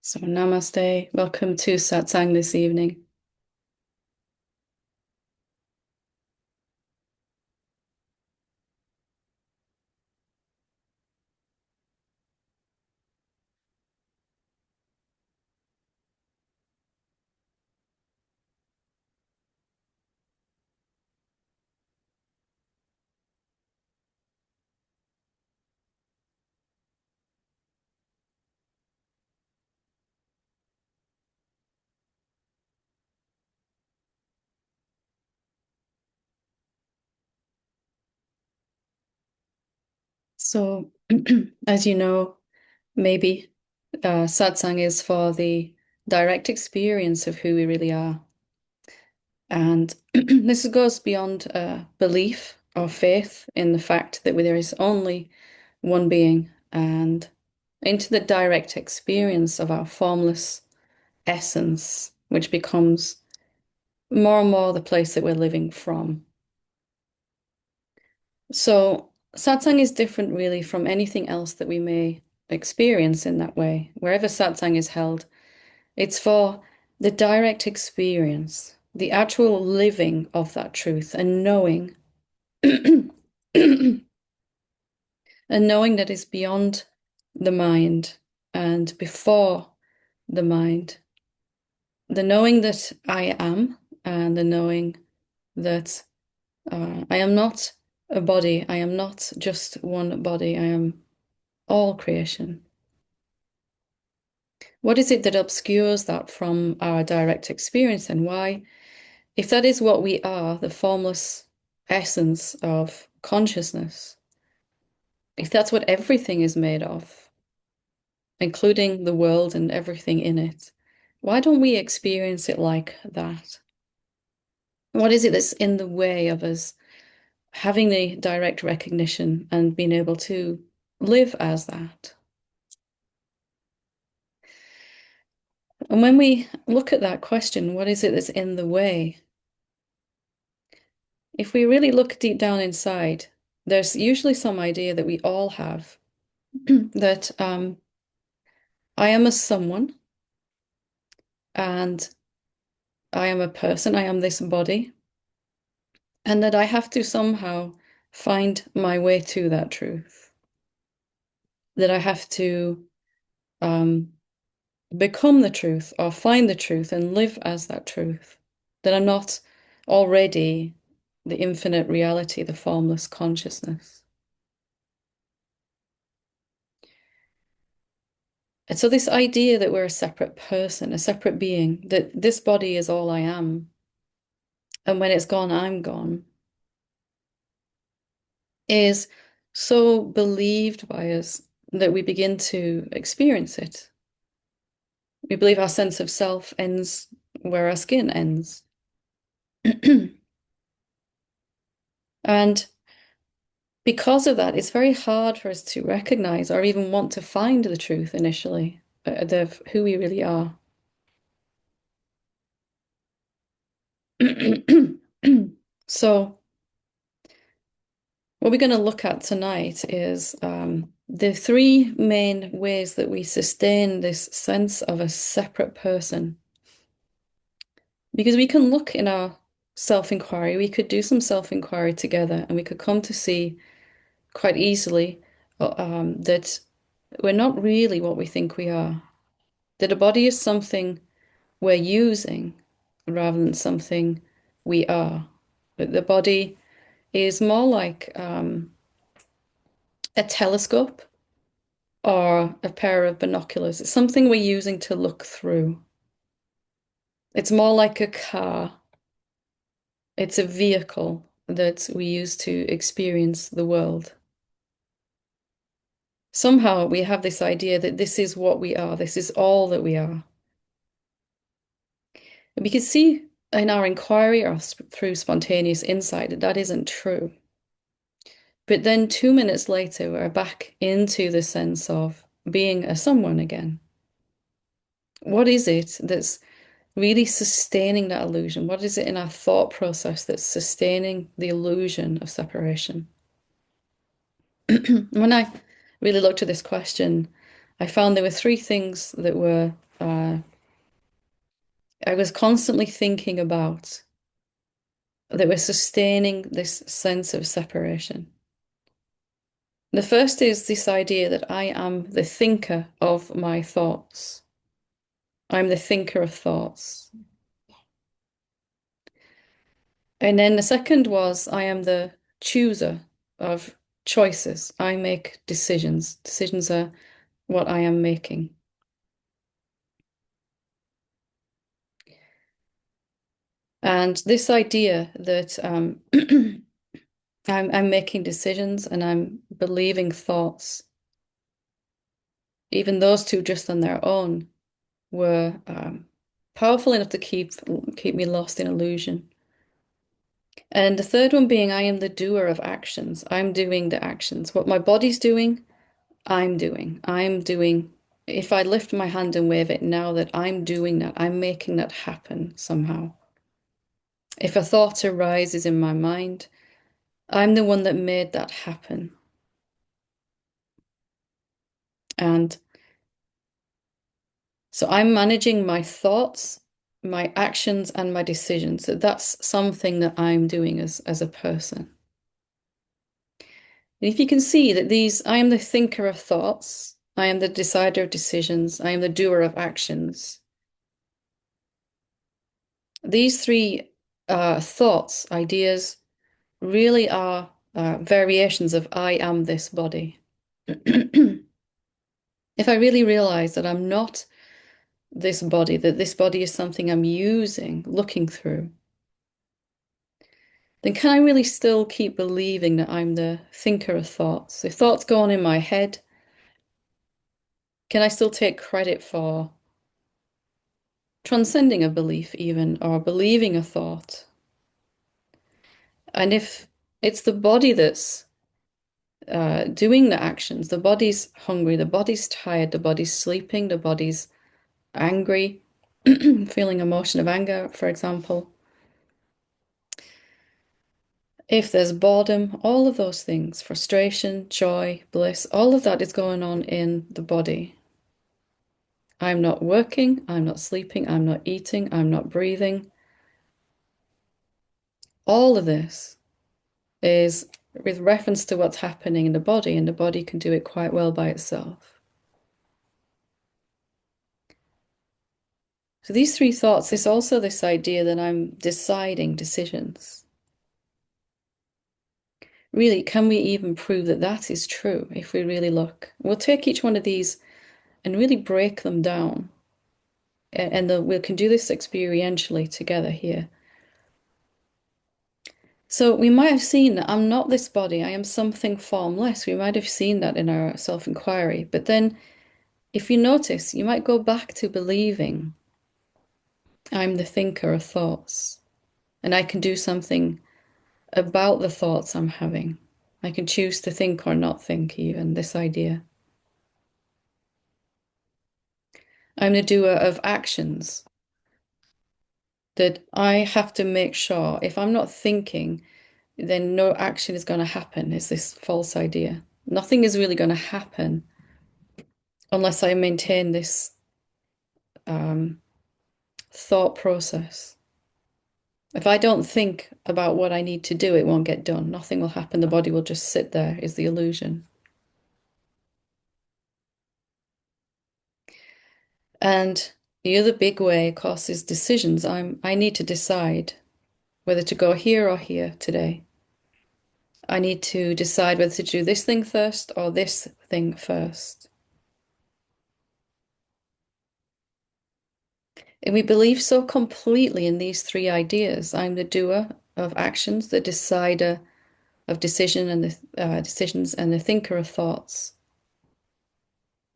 So, namaste. Welcome to Satsang this evening. So, as you know, maybe Satsang is for the direct experience of who we really are. And this goes beyond belief or faith in the fact that there is only one being and into the direct experience of our formless essence, which becomes more and more the place that we're living from. So, satsang is different really from anything else that we may experience in that way. Wherever satsang is held, it's for the direct experience, the actual living of that truth and knowing and knowing that is beyond the mind and before the mind. The knowing that I am and the knowing that I am not a body. I am not just one body. I am all creation. What is it that obscures that from our direct experience, and why? If that is what we are, the formless essence of consciousness, if that's what everything is made of, including the world and everything in it, why don't we experience it like that? What is it that's in the way of us having the direct recognition and being able to live as that? And when we look at that question, what is it that's in the way? If we really look deep down inside, there's usually some idea that we all have that I am a someone and I am a person, I am this body, and that I have to somehow find my way to that truth, that I have to um, become the truth or find the truth and live as that truth, that I'm not already the infinite reality, the formless consciousness. And so, this idea that we're a separate person, a separate being, that this body is all I am, and when it's gone, I'm gone, is so believed by us that we begin to experience it. We believe our sense of self ends where our skin ends. And because of that, it's very hard for us to recognize or even want to find the truth initially, of who we really are. So, what we're going to look at tonight is the three main ways that we sustain this sense of a separate person. Because we can look in our self-inquiry, we could do some self-inquiry together, and we could come to see quite easily that we're not really what we think we are. That a body is something we're using rather than something we are. That the body is more like a telescope or a pair of binoculars. It's something we're using to look through. It's more like a car. It's a vehicle that we use to experience the world. Somehow we have this idea that this is what we are, this is all that we are. And we can see in our inquiry or through spontaneous insight that that isn't true. But then 2 minutes later, we're back into the sense of being a someone again. What is it that's really sustaining that illusion? What is it in our thought process that's sustaining the illusion of separation? When I really looked at this question, I found there were three things that were uh, I was constantly thinking about that were sustaining this sense of separation. The first is this idea that I am the thinker of my thoughts. I'm the thinker of thoughts. And then the second was I am the chooser of choices. I make decisions. Decisions are what I am making. And this idea that I'm making decisions and I'm believing thoughts, even those two just on their own were powerful enough to keep me lost in illusion. And the third one being I am the doer of actions. I'm doing the actions. What my body's doing, I'm doing. I'm doing. If I lift my hand and wave it now that I'm doing that, I'm making that happen somehow. If a thought arises in my mind, I'm the one that made that happen. And so I'm managing my thoughts, my actions, and my decisions. So that's something that I'm doing as a person. And if you can see that I am the thinker of thoughts, I am the decider of decisions, I am the doer of actions. These three thoughts, ideas, really are variations of I am this body. If I really realize that I'm not this body, that this body is something I'm using, looking through, then can I really still keep believing that I'm the thinker of thoughts? If thoughts go on in my head, can I still take credit for transcending a belief, even, or believing a thought? And if it's the body that's doing the actions, the body's hungry, the body's tired, the body's sleeping, the body's angry, feeling emotion of anger, for example. If there's boredom, all of those things, frustration, joy, bliss, all of that is going on in the body. I'm not working, I'm not sleeping, I'm not eating, I'm not breathing. All of this is with reference to what's happening in the body, and the body can do it quite well by itself. So these three thoughts, there's also this idea that I'm deciding decisions. Really, can we even prove that that is true if we really look? We'll take each one of these and really break them down. And we can do this experientially together here. So we might have seen that I'm not this body, I am something formless. We might have seen that in our self-inquiry. But then if you notice, you might go back to believing I'm the thinker of thoughts and I can do something about the thoughts I'm having. I can choose to think or not think, even this idea. I'm the doer of actions, that I have to make sure if I'm not thinking, then no action is going to happen, is this false idea. Nothing is really going to happen unless I maintain this um, thought process. If I don't think about what I need to do, it won't get done. Nothing will happen. The body will just sit there, is the illusion. And the other big way, of course, is decisions. I need to decide whether to go here or here today. I need to decide whether to do this thing first or this thing first. And we believe so completely in these three ideas. I'm the doer of actions, the decider of decisions, and the thinker of thoughts.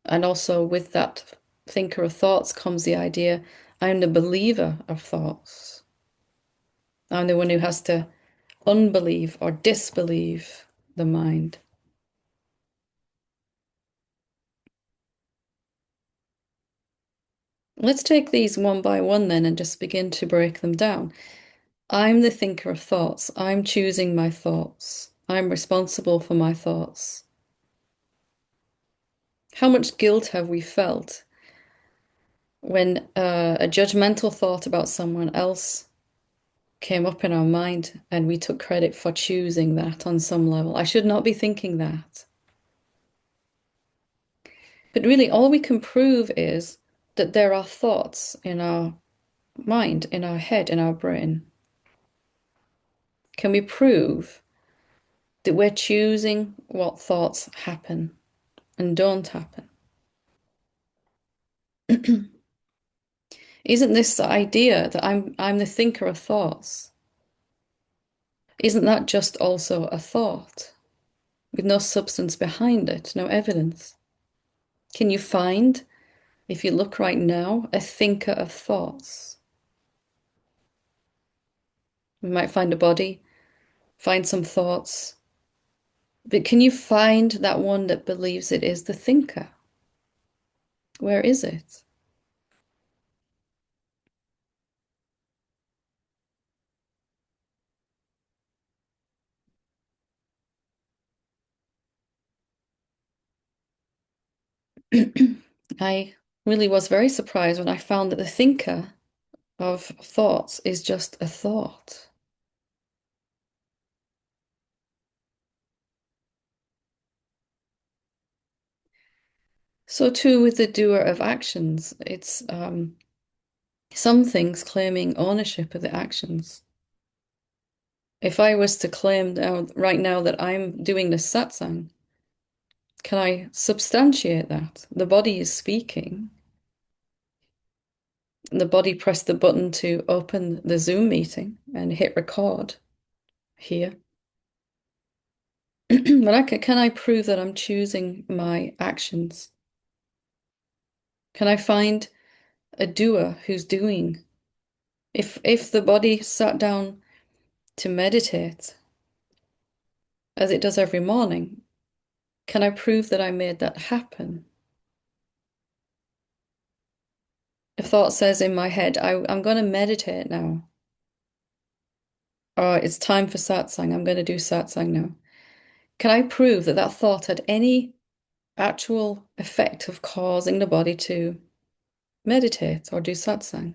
And also with that thinker of thoughts comes the idea I'm the believer of thoughts. I'm the one who has to unbelieve or disbelieve the mind. Let's take these one by one then and just begin to break them down. I'm the thinker of thoughts. I'm choosing my thoughts. I'm responsible for my thoughts. How much guilt have we felt when a judgmental thought about someone else came up in our mind and we took credit for choosing that on some level. I should not be thinking that. But really, all we can prove is that there are thoughts in our mind, in our head, in our brain. Can we prove that we're choosing what thoughts happen and don't happen? Isn't this the idea that I'm the thinker of thoughts? Isn't that just also a thought with no substance behind it, no evidence? Can you find, if you look right now, a thinker of thoughts? We might find a body, find some thoughts, but can you find that one that believes it is the thinker? Where is it? I really was very surprised when I found that the thinker of thoughts is just a thought. So too with the doer of actions, it's some things claiming ownership of the actions. If I was to claim now, right now that I'm doing this satsang, can I substantiate that? The body is speaking. The body pressed the button to open the Zoom meeting and hit record here. But can I prove that I'm choosing my actions? Can I find a doer who's doing? If the body sat down to meditate, as it does every morning, can I prove that I made that happen? If thought says in my head, I'm going to meditate now, or it's time for satsang, I'm going to do satsang now. Can I prove that that thought had any actual effect of causing the body to meditate or do satsang?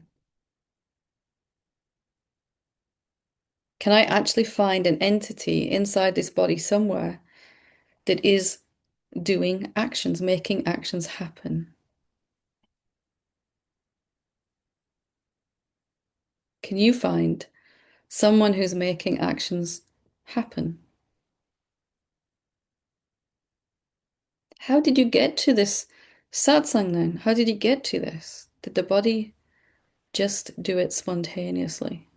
Can I actually find an entity inside this body somewhere that is doing actions, making actions happen? Can you find someone who's making actions happen? How did you get to this satsang then? How did you get to this? Did the body just do it spontaneously?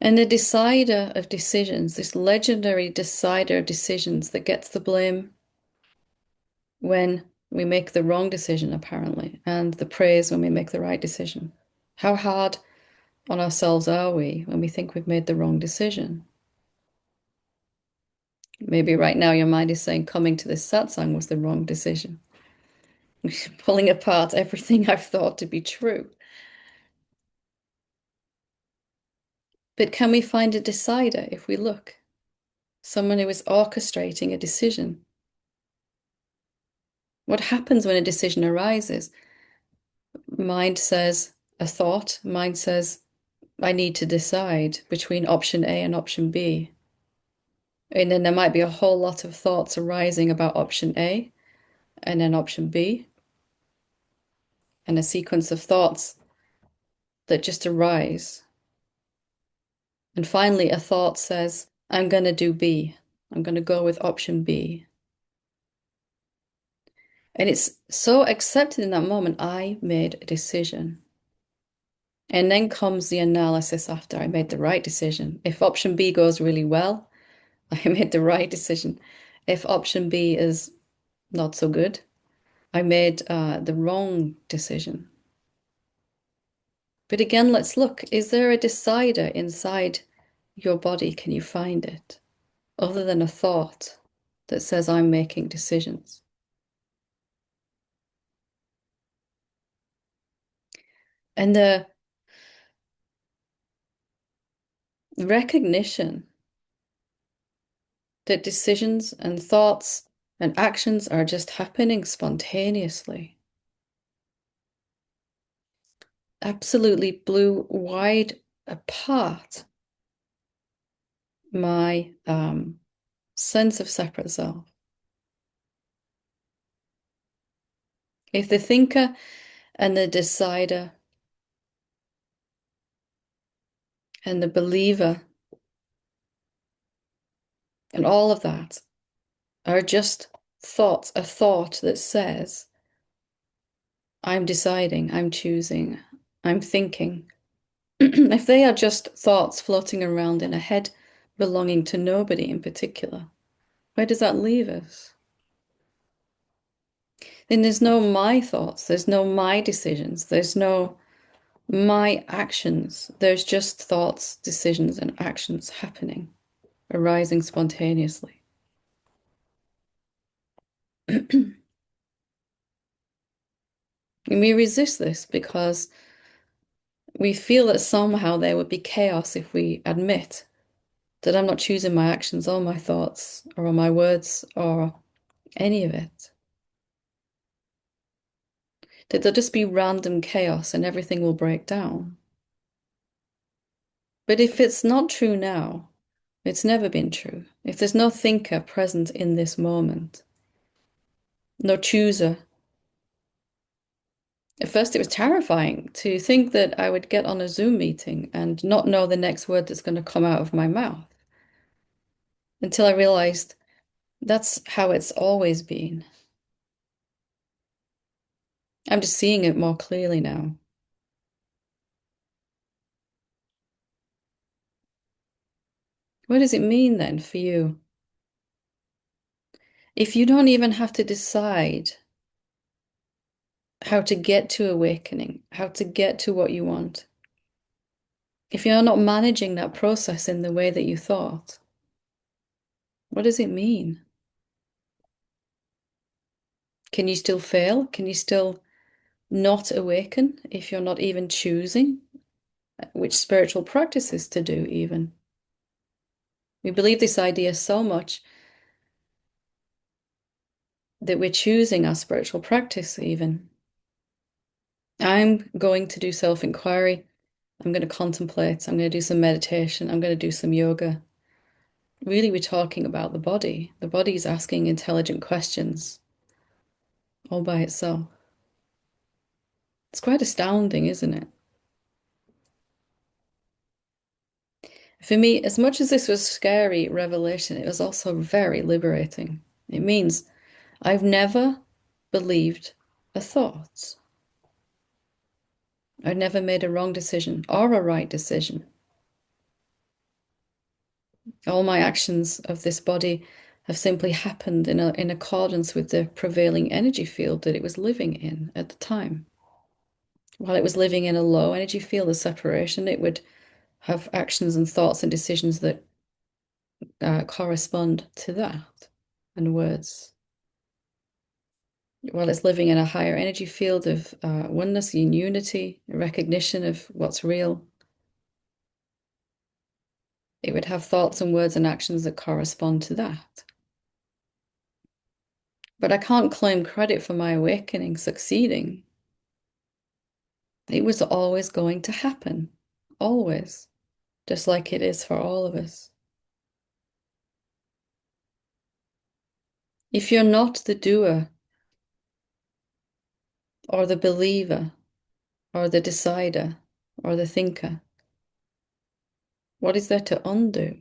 And the decider of decisions, this legendary decider of decisions that gets the blame when we make the wrong decision, apparently, and the praise when we make the right decision. How hard on ourselves are we when we think we've made the wrong decision? Maybe right now your mind is saying coming to this satsang was the wrong decision, pulling apart everything I've thought to be true. But can we find a decider if we look? Someone who is orchestrating a decision. What happens when a decision arises? Mind says a thought, mind says, I need to decide between option A and option B. And then there might be a whole lot of thoughts arising about option A and then option B, and a sequence of thoughts that just arise. And finally, a thought says, I'm going to do B. I'm going to go with option B. And it's so accepted in that moment, I made a decision. And then comes the analysis after I made the right decision. If option B goes really well, I made the right decision. If option B is not so good, I made the wrong decision. But again, let's look. Is there a decider inside your body? Can you find it? Other than a thought that says I'm making decisions. And the recognition that decisions and thoughts and actions are just happening spontaneously. Absolutely blew wide apart my sense of separate self. If the thinker and the decider and the believer and all of that are just thoughts, a thought that says, I'm deciding, I'm choosing, I'm thinking. If they are just thoughts floating around in a head belonging to nobody in particular, where does that leave us? Then there's no my thoughts, there's no my decisions, there's no my actions. There's just thoughts, decisions, and actions happening, arising spontaneously. And we resist this because we feel that somehow there would be chaos if we admit that I'm not choosing my actions or my thoughts or my words or any of it. That there'll just be random chaos and everything will break down. But if it's not true now, it's never been true. If there's no thinker present in this moment, no chooser. At first, it was terrifying to think that I would get on a Zoom meeting and not know the next word that's going to come out of my mouth until I realized that's how it's always been. I'm just seeing it more clearly now. What does it mean then for you? If you don't even have to decide how to get to awakening, how to get to what you want, if you're not managing that process in the way that you thought, what does it mean? Can you still fail? Can you still not awaken if you're not even choosing which spiritual practices to do, even? We believe this idea so much that we're choosing our spiritual practice, even. I'm going to do self-inquiry. I'm going to contemplate. I'm going to do some meditation. I'm going to do some yoga. Really, we're talking about the body. The body is asking intelligent questions all by itself. It's quite astounding, isn't it? For me, as much as this was scary revelation, it was also very liberating. It means I've never believed a thought. I've never made a wrong decision or a right decision. All my actions of this body have simply happened in accordance with the prevailing energy field that it was living in at the time. While it was living in a low energy field of separation, it would have actions and thoughts and decisions that correspond to that, and words. While it's living in a higher energy field of oneness and unity, recognition of what's real, it would have thoughts and words and actions that correspond to that. But I can't claim credit for my awakening succeeding. It was always going to happen, always, just like it is for all of us. If you're not the doer, or the believer, or the decider, or the thinker, what is there to undo?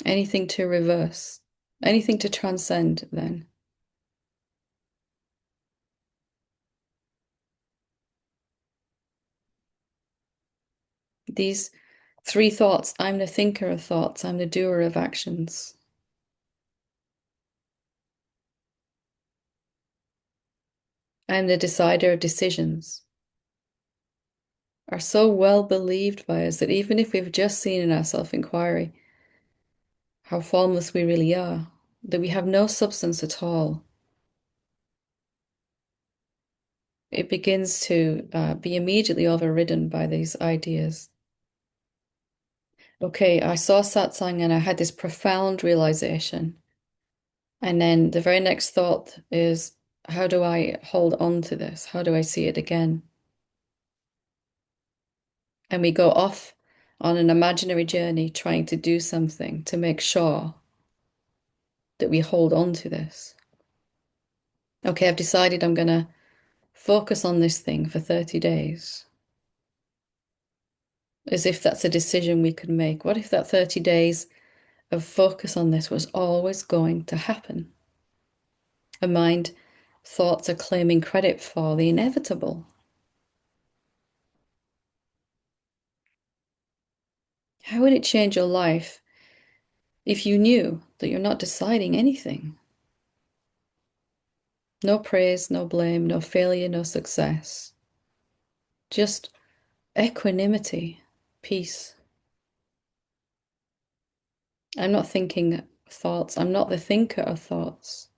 Anything to reverse? Anything to transcend then? These three thoughts, I'm the thinker of thoughts, I'm the doer of actions. I'm the decider of decisions, are so well believed by us that even if we've just seen in our self-inquiry how formless we really are, that we have no substance at all, it begins to be immediately overridden by these ideas. Okay, I saw Satsang and I had this profound realization. And then the very next thought is, how do I hold on to this? How do I see it again? And we go off on an imaginary journey trying to do something to make sure that we hold on to this. Okay, I've decided I'm going to focus on this thing for 30 days, as if that's a decision we could make. What if that 30 days of focus on this was always going to happen? A mind thoughts are claiming credit for the inevitable. How would it change your life if you knew that you're not deciding anything? No praise, no blame, no failure, no success. Just equanimity, peace. I'm not thinking thoughts. I'm not the thinker of thoughts.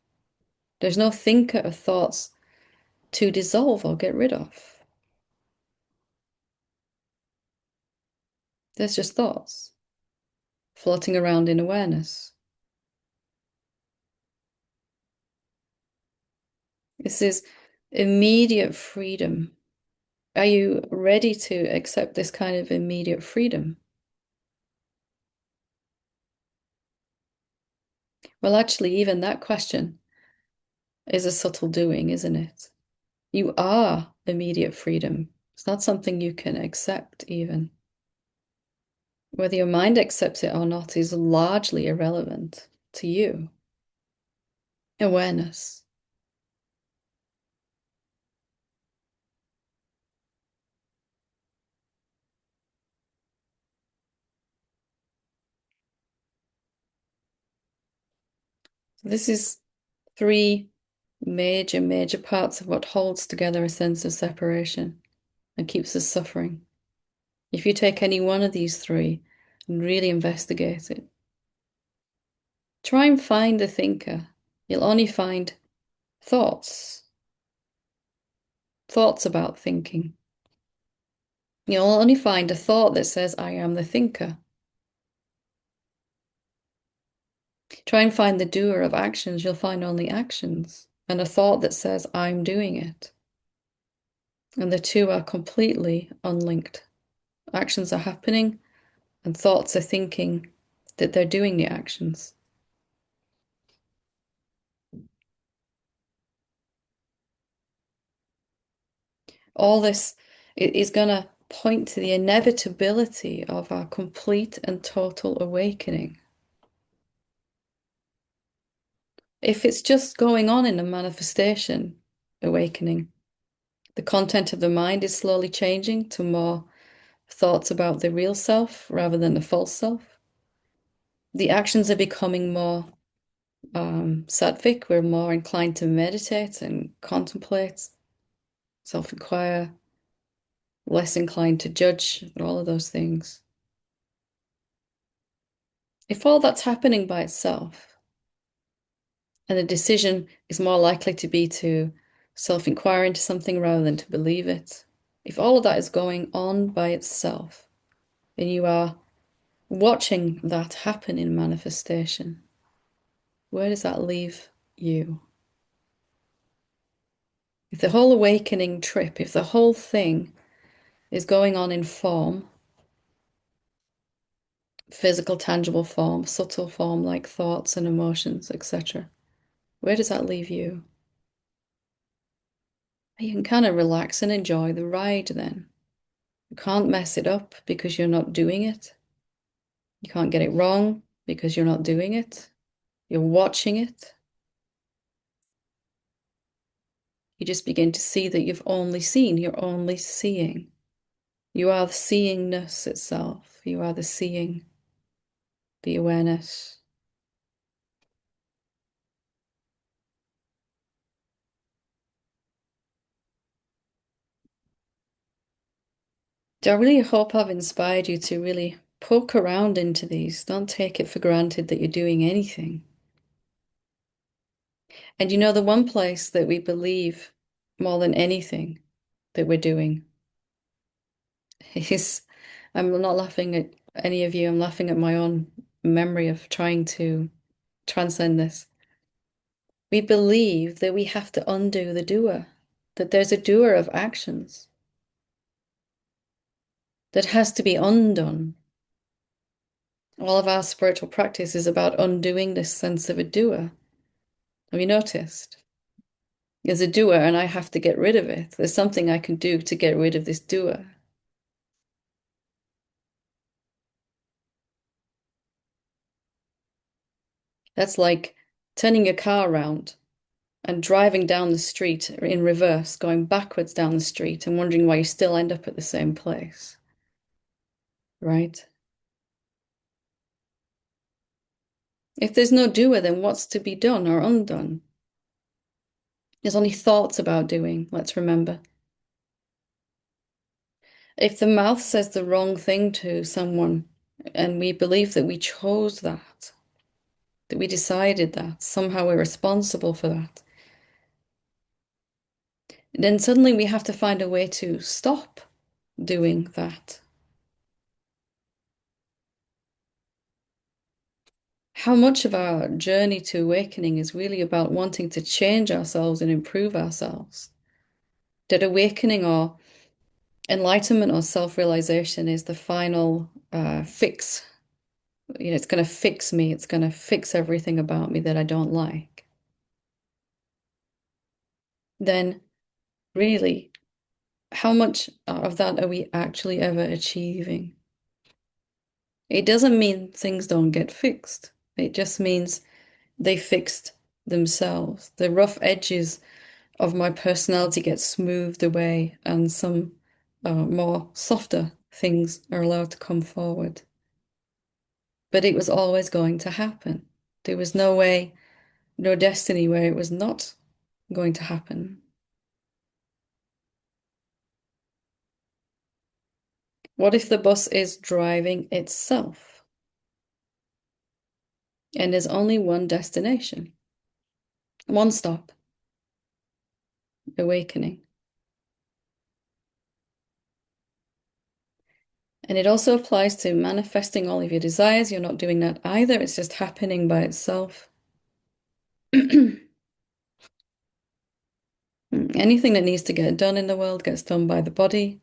There's no thinker of thoughts to dissolve or get rid of. There's just thoughts floating around in awareness. This is immediate freedom. Are you ready to accept this kind of immediate freedom? Well, actually, even that question is a subtle doing, isn't it? You are immediate freedom. It's not something you can accept, even. Whether your mind accepts it or not is largely irrelevant to you. Awareness. This is three major parts of what holds together a sense of separation and keeps us suffering. If you take any one of these three and really investigate it, try and find the thinker. You'll only find thoughts, thoughts about thinking. You'll only find a thought that says, I am the thinker. Try and find the doer of actions, you'll find only actions, and a thought that says, I'm doing it. And the two are completely unlinked. Actions are happening, and thoughts are thinking that they're doing the actions. All this is going to point to the inevitability of our complete and total awakening. If it's just going on in a manifestation awakening, the content of the mind is slowly changing to more thoughts about the real self rather than the false self. The actions are becoming more sattvic. We're more inclined to meditate and contemplate, self-inquire, less inclined to judge, all of those things. If all that's happening by itself, and the decision is more likely to be to self-inquire into something rather than to believe it, if all of that is going on by itself, and you are watching that happen in manifestation, where does that leave you? If the whole awakening trip, if the whole thing is going on in form, physical, tangible form, subtle form like thoughts and emotions, etc., where does that leave you? You can kind of relax and enjoy the ride then. You can't mess it up because you're not doing it. You can't get it wrong because you're not doing it. You're watching it. You just begin to see that you've only seen, you're only seeing. You are the seeingness itself. You are the seeing, the awareness. So I really hope I've inspired you to really poke around into these. Don't take it for granted that you're doing anything. And you know, the one place that we believe more than anything that we're doing is, I'm not laughing any of you, I'm laughing at my own memory of trying to transcend this. We believe that we have to undo the doer, that there's a doer of actions that has to be undone. All of our spiritual practice is about undoing this sense of a doer. Have you noticed? There's a doer and I have to get rid of it. There's something I can do to get rid of this doer. That's like turning your car around and driving down the street in reverse, going backwards down the street and wondering why you still end up at the same place, right? If there's no doer, then what's to be done or undone? There's only thoughts about doing, let's remember. If the mouth says the wrong thing to someone and we believe that we chose that we decided that, somehow we're responsible for that, then suddenly we have to find a way to stop doing that. How much of our journey to awakening is really about wanting to change ourselves and improve ourselves? That awakening or enlightenment or self-realization is the final fix. You know, it's going to fix me. It's going to fix everything about me that I don't like. Then really, how much of that are we actually ever achieving? It doesn't mean things don't get fixed. It just means they fixed themselves. The rough edges of my personality get smoothed away and some more softer things are allowed to come forward. But it was always going to happen. There was no way, no destiny where it was not going to happen. What if the bus is driving itself and there's only one destination, one stop, awakening? And it also applies to manifesting all of your desires. You're not doing that either. It's just happening by itself. Anything that needs to get done in the world gets done by the body,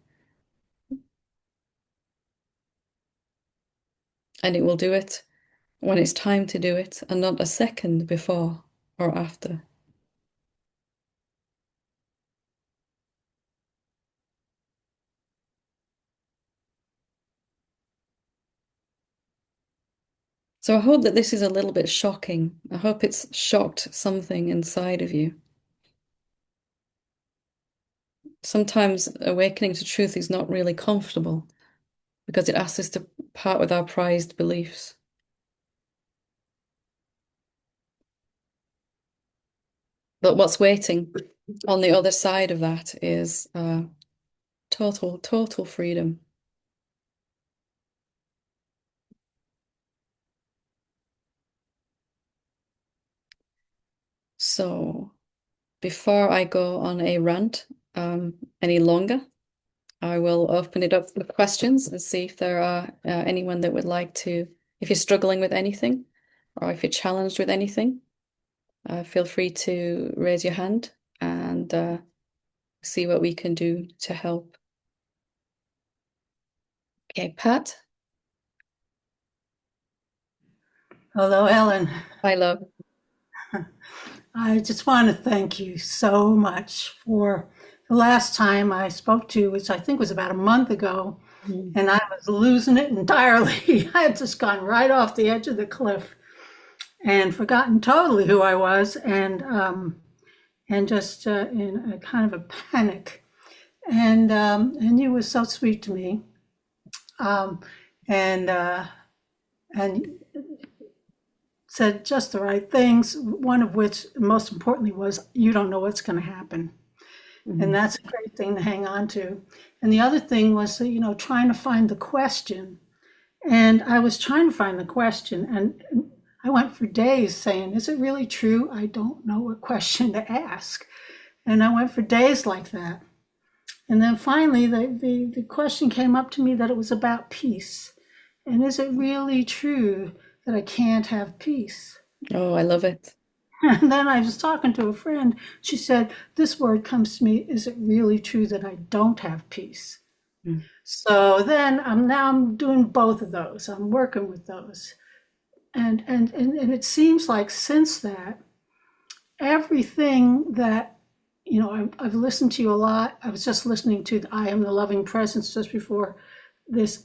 and it will do it when it's time to do it, and not a second before or after. So I hope that this is a little bit shocking. I hope it's shocked something inside of you. Sometimes awakening to truth is not really comfortable because it asks us to part with our prized beliefs. But what's waiting on the other side of that is total freedom. So before I go on a rant any longer, I will open it up for questions and see if there are anyone that would like to, if you're struggling with anything or if you're challenged with anything, feel free to raise your hand and see what we can do to help. Okay, Pat. Hello, Helen. Hi, love. I just want to thank you so much for the last time I spoke to you, which I think was about a month ago, Mm. and I was losing it entirely. I had just gone right off the edge of the cliff and forgotten totally who I was, and just in a kind of a panic. And you were so sweet to me, um, and and said just the right things. One of which, most importantly, was you don't know what's going to happen. And Mhm. that's a great thing to hang on to. And the other thing was, trying to find the question. And I was trying to find the question, and I went for days saying, is it really true? I don't know what question to ask. And I went for days like that. And then finally, the question came up to me that it was about peace. And is it really true that I can't have peace? Oh, I love it. And then I was talking to a friend. She said, this word comes to me, is it really true that I don't have peace? Mm. So then I'm doing both of those. I'm working with those. And it seems like since that, everything that, I've listened to you a lot. I was just listening to I Am the Loving Presence just before this.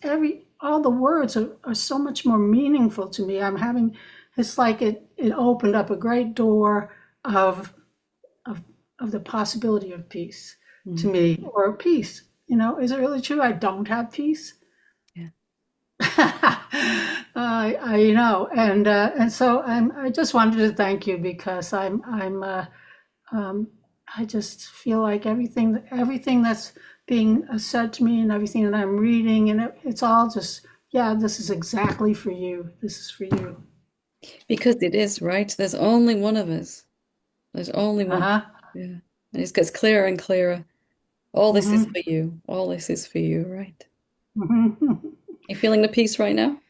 All the words are so much more meaningful to me. It's like it opened up a great door of, of, of the possibility of peace to Mm. me, or peace. Is it really true I don't have peace? Yeah. And so I just wanted to thank you because um, I just feel like everything that's being said to me and everything that I'm reading, and it's all just, yeah, this is exactly for you. This is for you. Because it is, right? There's only one of us. There's only one. Uh-huh. Yeah. And it gets clearer and clearer. All this is Mm-hmm. for you. All this is for you, right? Mm-hmm. You feeling the peace right now?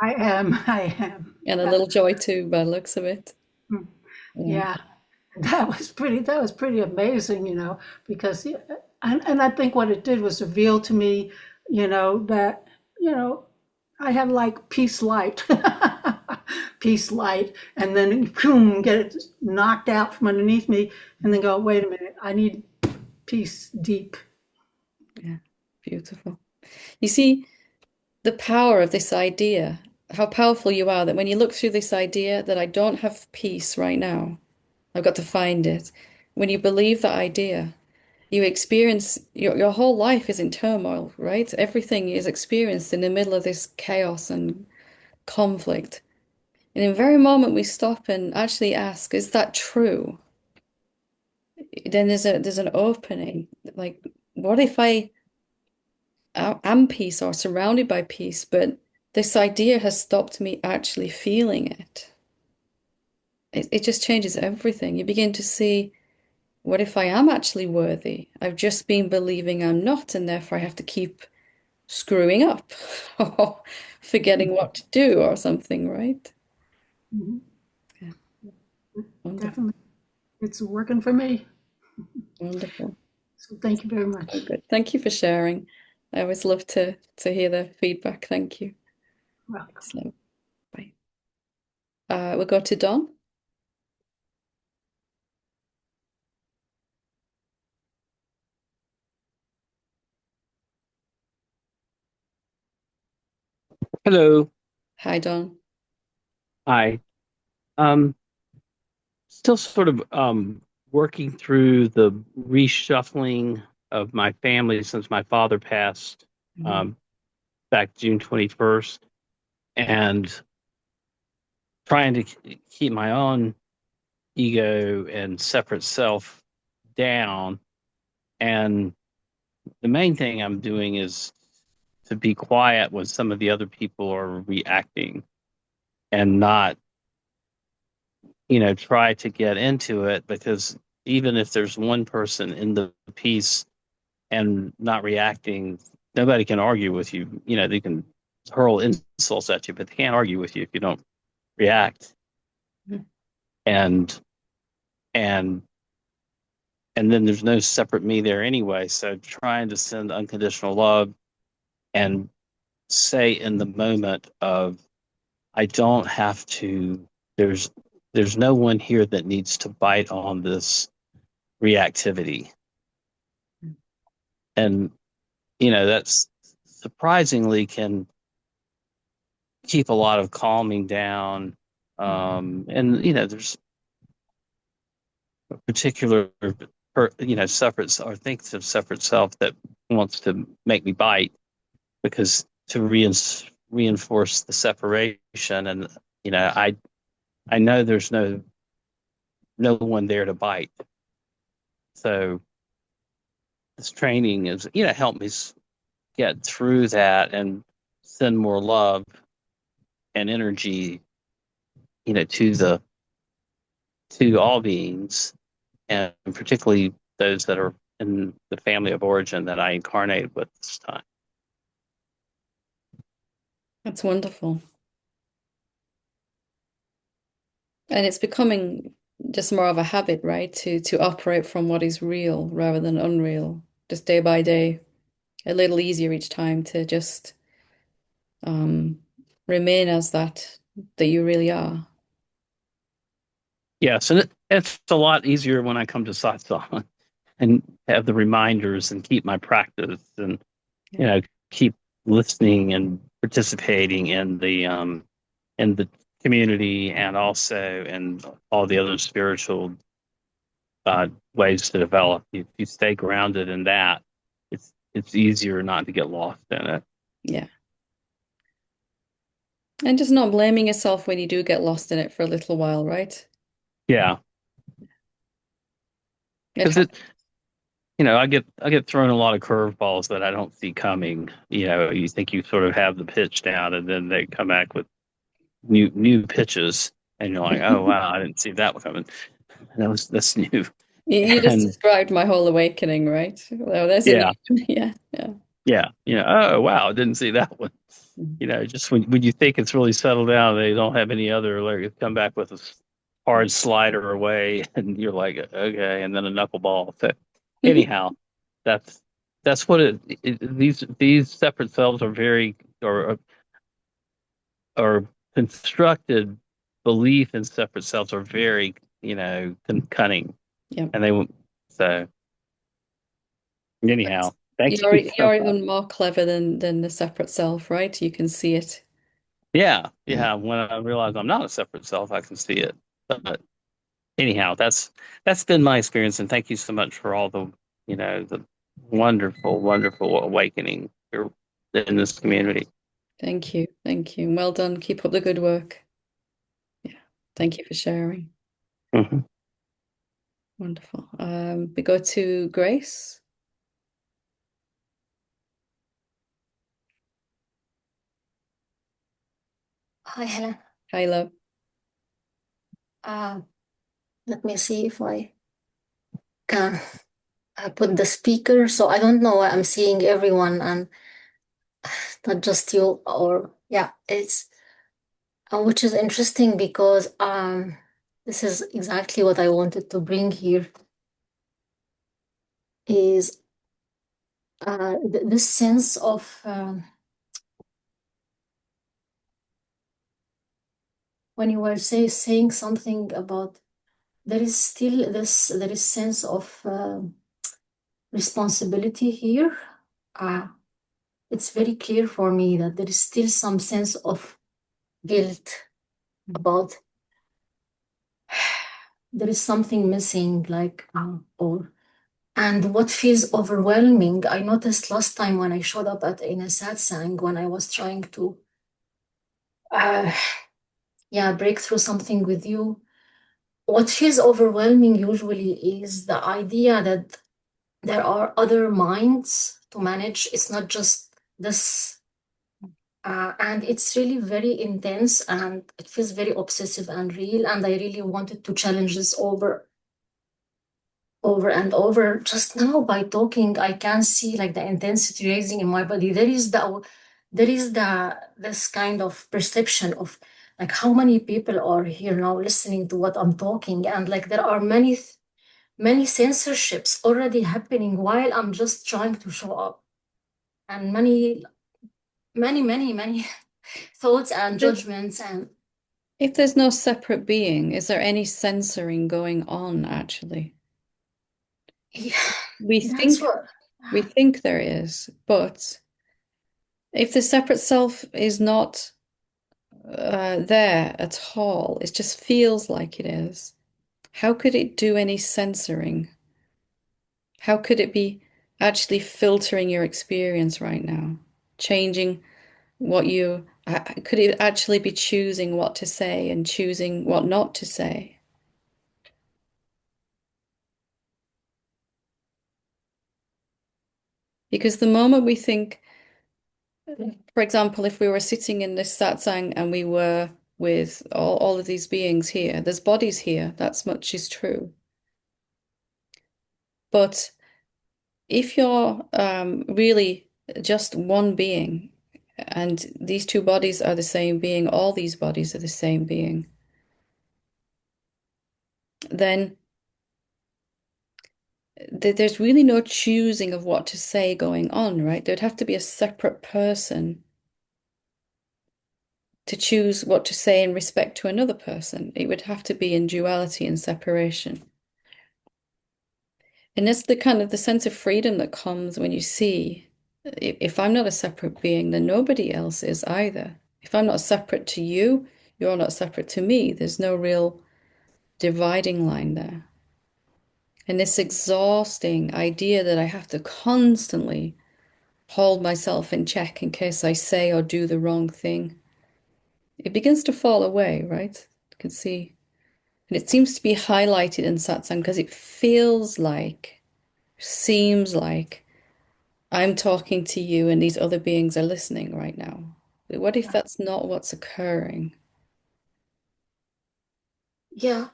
I am. And a Yeah. little joy too, by the looks of it. Mm. Yeah. Yeah. That was pretty amazing, because yeah, and I think what it did was reveal to me, that, you know, I have like peace light, peace light, and then boom, get it knocked out from underneath me, and then go, wait a minute, I need peace deep. Yeah. Beautiful. You see the power of this idea, how powerful you are that when you look through this idea that I don't have peace right now, I've got to find it. When you believe that idea, you experience your whole life is in turmoil, right? Everything is experienced in the middle of this chaos and conflict. And in the very moment we stop and actually ask, is that true? Then there's an opening. Like, what if I am peace or surrounded by peace, but this idea has stopped me actually feeling it? It just changes everything. You begin to see, what if I am actually worthy? I've just been believing I'm not, and therefore I have to keep screwing up or forgetting what to do or something, right? Mhm. Yeah, wonderful, Definitely, it's working for me. wonderful. So thank you very So much. good. Thank you for sharing. I always love to hear the feedback. Thank you. Welcome. So, bye. We'll go to Don. Hello. Hi, Don. Hi. Um, Still sort of working through the reshuffling of my family since my father passed Mhm. um, back June 21st, and trying to keep my own ego and separate self down. And the main thing I'm doing is to be quiet when some of the other people are reacting and not, try to get into it, because even if there's one person in the piece and not reacting, nobody can argue with you. They can hurl insults at you, but they can't argue with you if you don't react. Mhm. And and and then there's no separate me there anyway. So trying to send unconditional love and say in the moment of, I don't have to. There's there's no one here that needs to bite on this reactivity. And that's surprisingly can keep a lot of calming down. And there's a particular separate, or thinks of separate self, that wants to make me bite, because to reinforce the separation. And I know there's no one there to bite. So this training is help me get through that and send more love and energy to all beings, and particularly those that are in the family of origin that I incarnated with this time. That's wonderful. And it's becoming just more of a habit, right? To operate from what is real rather than unreal, just day by day. A little easier each time to just um remain as that you really are. Yes, and it's a lot easier when I come to satsang and have the reminders and keep my practice and Yeah. you know keep listening and participating in the community and also in all the other spiritual ways to develop. If you stay grounded in that, it's easier not to get lost in it. Yeah. And just not blaming yourself when you do get lost in it for a little while, right? Yeah, It because happens. I get thrown a lot of curveballs that I don't see coming. You think you sort of have the pitch down, and then they come back with new pitches, and you're like, oh wow, I didn't see that one coming. That's new. You just And described my whole awakening, right? Well, there's a new, yeah, yeah, yeah. yeah, oh wow, I didn't see that one. Just when you think it's really settled down, they don't have any other, like, come back with a hard slider away, and you're like, okay, and then a knuckleball. So anyhow, that's that's what these separate selves are very or constructed belief in separate selves are very cunning, Yeah. and they won't. So anyhow, thank You're you so you're much. even more clever than the separate self, right? You can see it. Yeah, Yeah. yeah. When I realize I'm not a separate self, I can see it. But anyhow, that's been my experience, and thank you so much for all the wonderful, wonderful awakening here in this community. Thank you. Thank you. Well done. Keep up the good work. Yeah. Thank you for sharing. Hmm. Wonderful. We go to Grace. Hi, Helen. Hi, love. Uh, Let me see if I can put the speaker. So I don't know. I'm seeing everyone and not just you. Or yeah, it's which is interesting because this is exactly what I wanted to bring here. Is this sense of when you were saying something about there is still there is sense of responsibility here. Uh, it's very clear for me that there is still some sense of guilt about there is something missing, like or and what feels overwhelming. I noticed last time when I showed up at in a satsang when I was trying to uh, yeah break through something with you. What feels overwhelming usually is the idea that there are other minds to manage. It's not just this. And it's really very intense and it feels very obsessive and real. And I really wanted to challenge this over and over. Just now by talking, I can see like the intensity raising in my body. There is this kind of perception of like how many people are here now listening to what I'm talking. And like there are many censorships already happening while I'm just trying to show up. And many thoughts and If judgments and if there's no separate being, is there any censoring going on, actually? yeah, We that's think what. we think there is, but if the separate self is not there at all, it just feels like it is. How could it do any censoring? How could it be actually filtering your experience right now? Changing what could it actually be choosing what to say and choosing what not to say? Because the moment we think, for example, if we were sitting in this satsang and we were with all of these beings here, there's bodies here, that's much is true. But if you're really just one being, and these two bodies are the same being, all these bodies are the same being, then there's really no choosing of what to say going on, right? There'd have to be a separate person to choose what to say in respect to another person. It would have to be in duality and separation. And it's the kind of the sense of freedom that comes when you see if I'm not a separate being, then nobody else is either. If I'm not separate to you, you're not separate to me. There's no real dividing line there. And this exhausting idea that I have to constantly hold myself in check in case I say or do the wrong thing, it begins to fall away, right? You can see. And it seems to be highlighted in satsang because it feels like, seems like I'm talking to you and these other beings are listening right now. But what if that's not what's occurring? Yeah.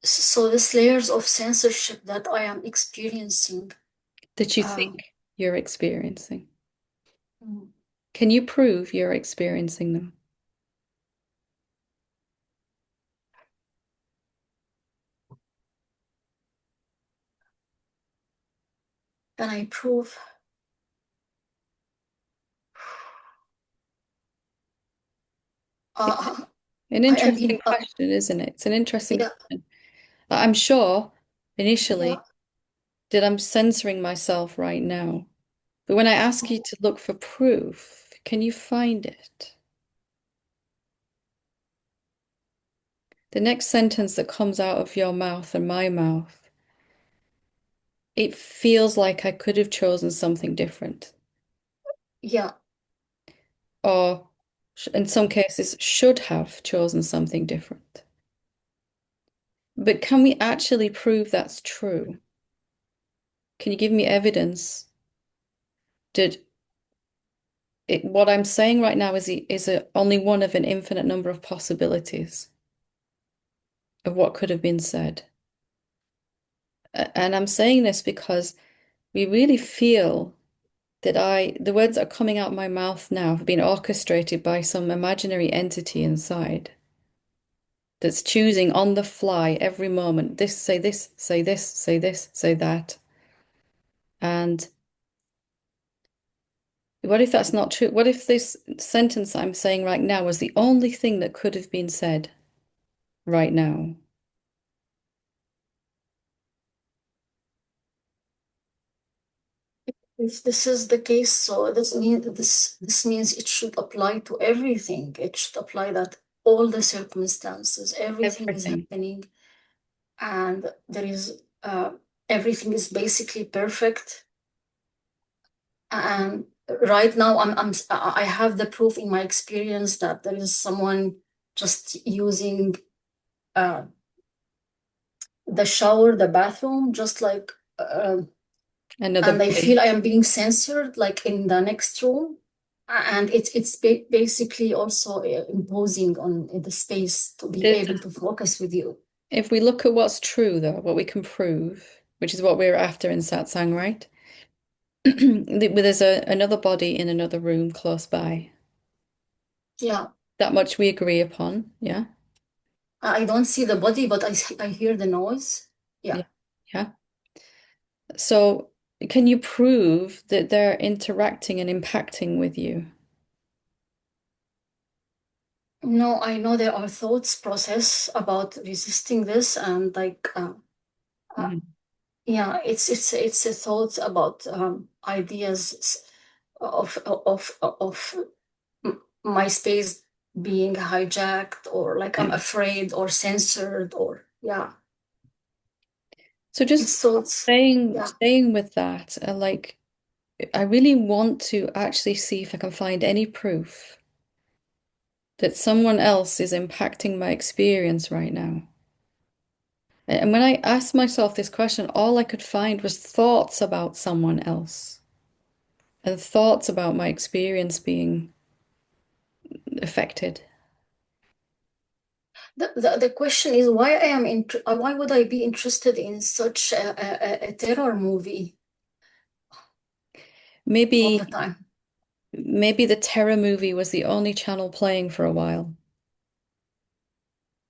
So these layers of censorship that I am experiencing, That you um, think you're experiencing. mm, Can you prove you're experiencing them? can I prove? Uh, An I am interesting in, question, isn't it? It's an interesting yeah, question. I'm sure yeah, initially that I'm censoring myself right now. But when I ask you to look for proof, can you find it? The next sentence that comes out of your mouth and my mouth, it feels like I could have chosen something different. yeah. Or in some cases, should have chosen something different. But can we actually prove that's true? Can you give me evidence that what I'm saying right now is only one of an infinite number of possibilities of what could have been said? And I'm saying this because we really feel that the words that are coming out of my mouth now have been orchestrated by some imaginary entity inside that's choosing on the fly every moment, this, say this, say this, say this, say that. And what if that's not true? What if this sentence I'm saying right now was the only thing that could have been said right now? If this is the case, so this means it should apply to everything. It should apply that all the circumstances, everything is Everything. happening, and there is everything is basically perfect. And right now, I have the proof in my experience that there is someone just using uh, the shower, the bathroom, just like. Another And I body. feel I am being censored, like in the next room, and it's basically also imposing on the space to be It- able to focus with you. If we look at what's true, though, what we can prove, which is what we're after in Satsang, right? There's another body in another room close by. Yeah, That much we agree upon. Yeah. I don't see the body, but I hear the noise. Yeah. Yeah. Yeah. So can you prove that they're interacting and impacting with you? No, I know there are thoughts process about resisting this, and like uh, Mhm. yeah, it's a thought about ideas of my space being hijacked, or like I'm Yeah. afraid or censored, or yeah, So it's just thoughts. Yeah. staying with that, like I really want to actually see if I can find any proof that someone else is impacting my experience right now. And when I asked myself this question, all I could find was thoughts about someone else and thoughts about my experience being affected. The question is why I am why would I be interested in such a terror movie? all the Maybe time. maybe the terror movie was the only channel playing for a while.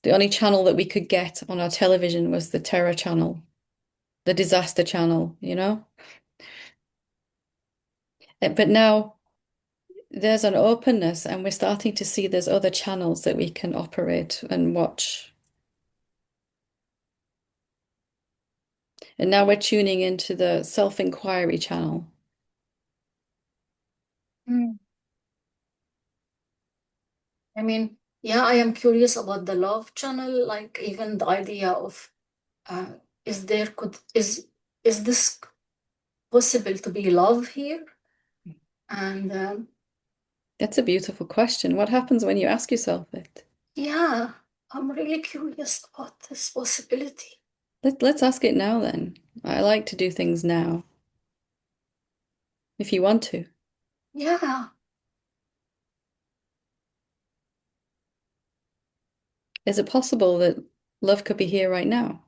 The only channel that we could get on our television was the terror channel, the disaster channel, you know? But now there's an openness, and we're starting to see there's other channels that we can operate and watch. And now we're tuning into the self-inquiry channel. Mm. I mean, yeah, I am curious about the love channel, like even the idea of uh, is there could is this possible to be love here? And That's a beautiful question. What happens when you ask yourself it? yeah, I'm really curious about this possibility. Let's ask it now then. I like to do things now, if you want to. Yeah, Is it possible that love could be here right now?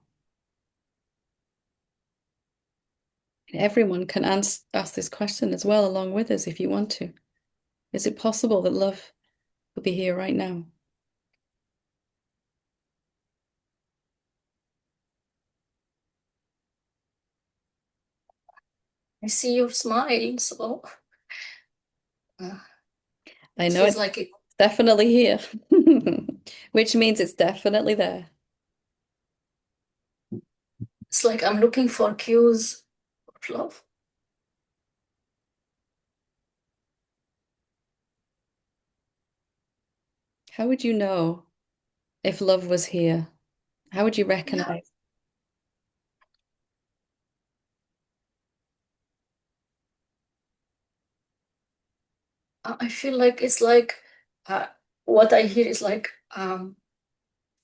Everyone can ask this question as well along with us if you want to. Is it possible that love could be here right now? I see your smile, so I it know feels it's like definitely here, which means it's definitely there. it's like I'm looking for cues of love. How would you know if love was here? How would you Yeah, recognize? I feel like it's like uh, what I hear is like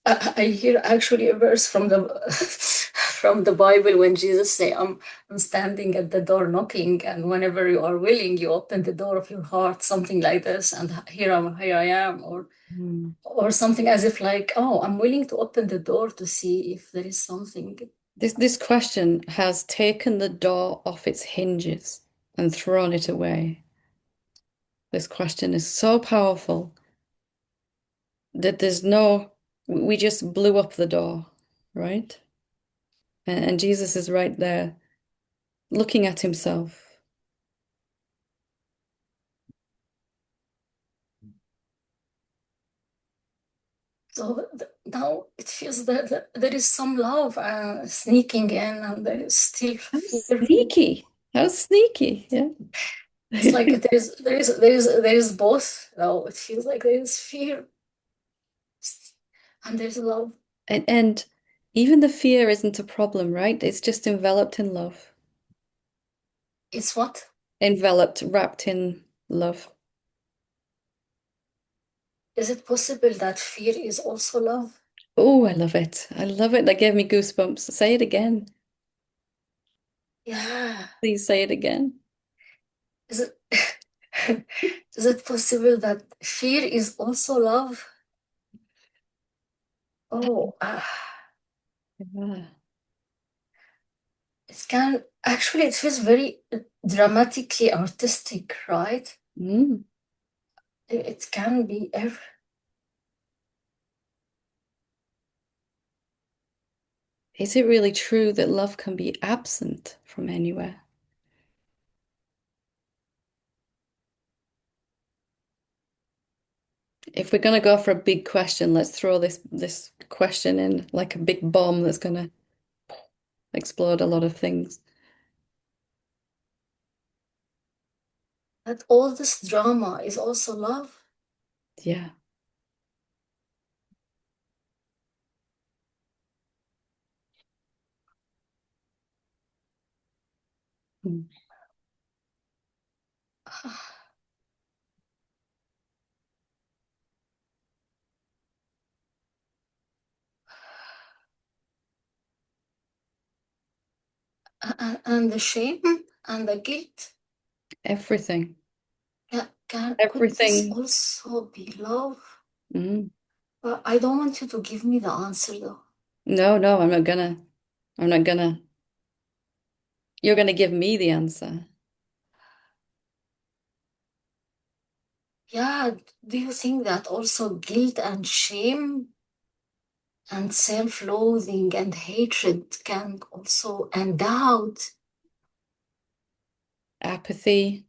I hear actually a verse from the from the Bible when Jesus say, I'm standing at the door knocking, and whenever you are willing, you open the door of your heart," something like this, and here I am, Hmm. or something as if like, oh, I'm willing to open the door to see if there is something. This question has taken the door off its hinges and thrown it away. This question is so powerful that we just blew up the door, right? And Jesus is right there looking at himself. So now it feels that there is some love sneaking in, and there is still How fear. sneaky. How sneaky. Yeah. It's like there is both. Though it feels like there is fear and there's love. And even the fear isn't a problem, right? It's just enveloped in love. It's what? Enveloped, wrapped in love. Is it possible that fear is also love? Oh, I love it. I love it. That gave me goosebumps. Say it again. Yeah. Please say it again. Is it is it possible that fear is also love? Oh, Yeah. it can actually it feels very dramatically artistic, right? Mm. It can be every. Is it really true that love can be absent from anywhere? If we're going to go for a big question, let's throw this question in like a big bomb that's going to explode a lot of things. That all this drama is also love. Yeah. Mm. And the shame and the guilt. Everything. Could this Everything. also be love? Mm. But I don't want you to give me the answer though. No, no, I'm not gonna. I'm not gonna. You're gonna give me the answer. Yeah, do you think that also guilt and shame and self-loathing and hatred can also, and doubt? Apathy,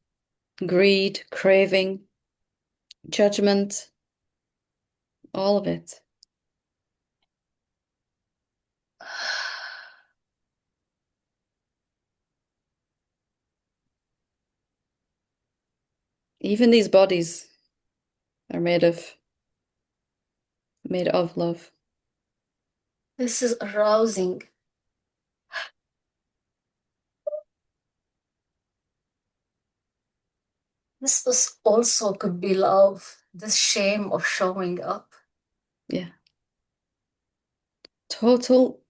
greed, craving, judgment, all of it. Even these bodies are made of love. This is arousing. This is also could be love, this shame of showing up. Yeah. Total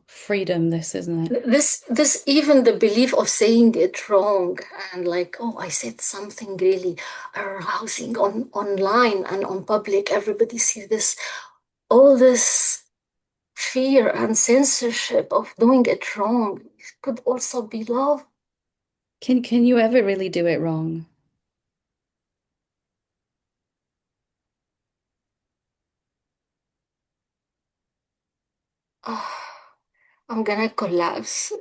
freedom, this, isn't it? This even the belief of saying it wrong and like, oh, I said something really arousing online and on public. Everybody sees this, all this fear and censorship of doing it wrong. It could also be love. Can you ever really do it wrong? Oh, I'm gonna collapse.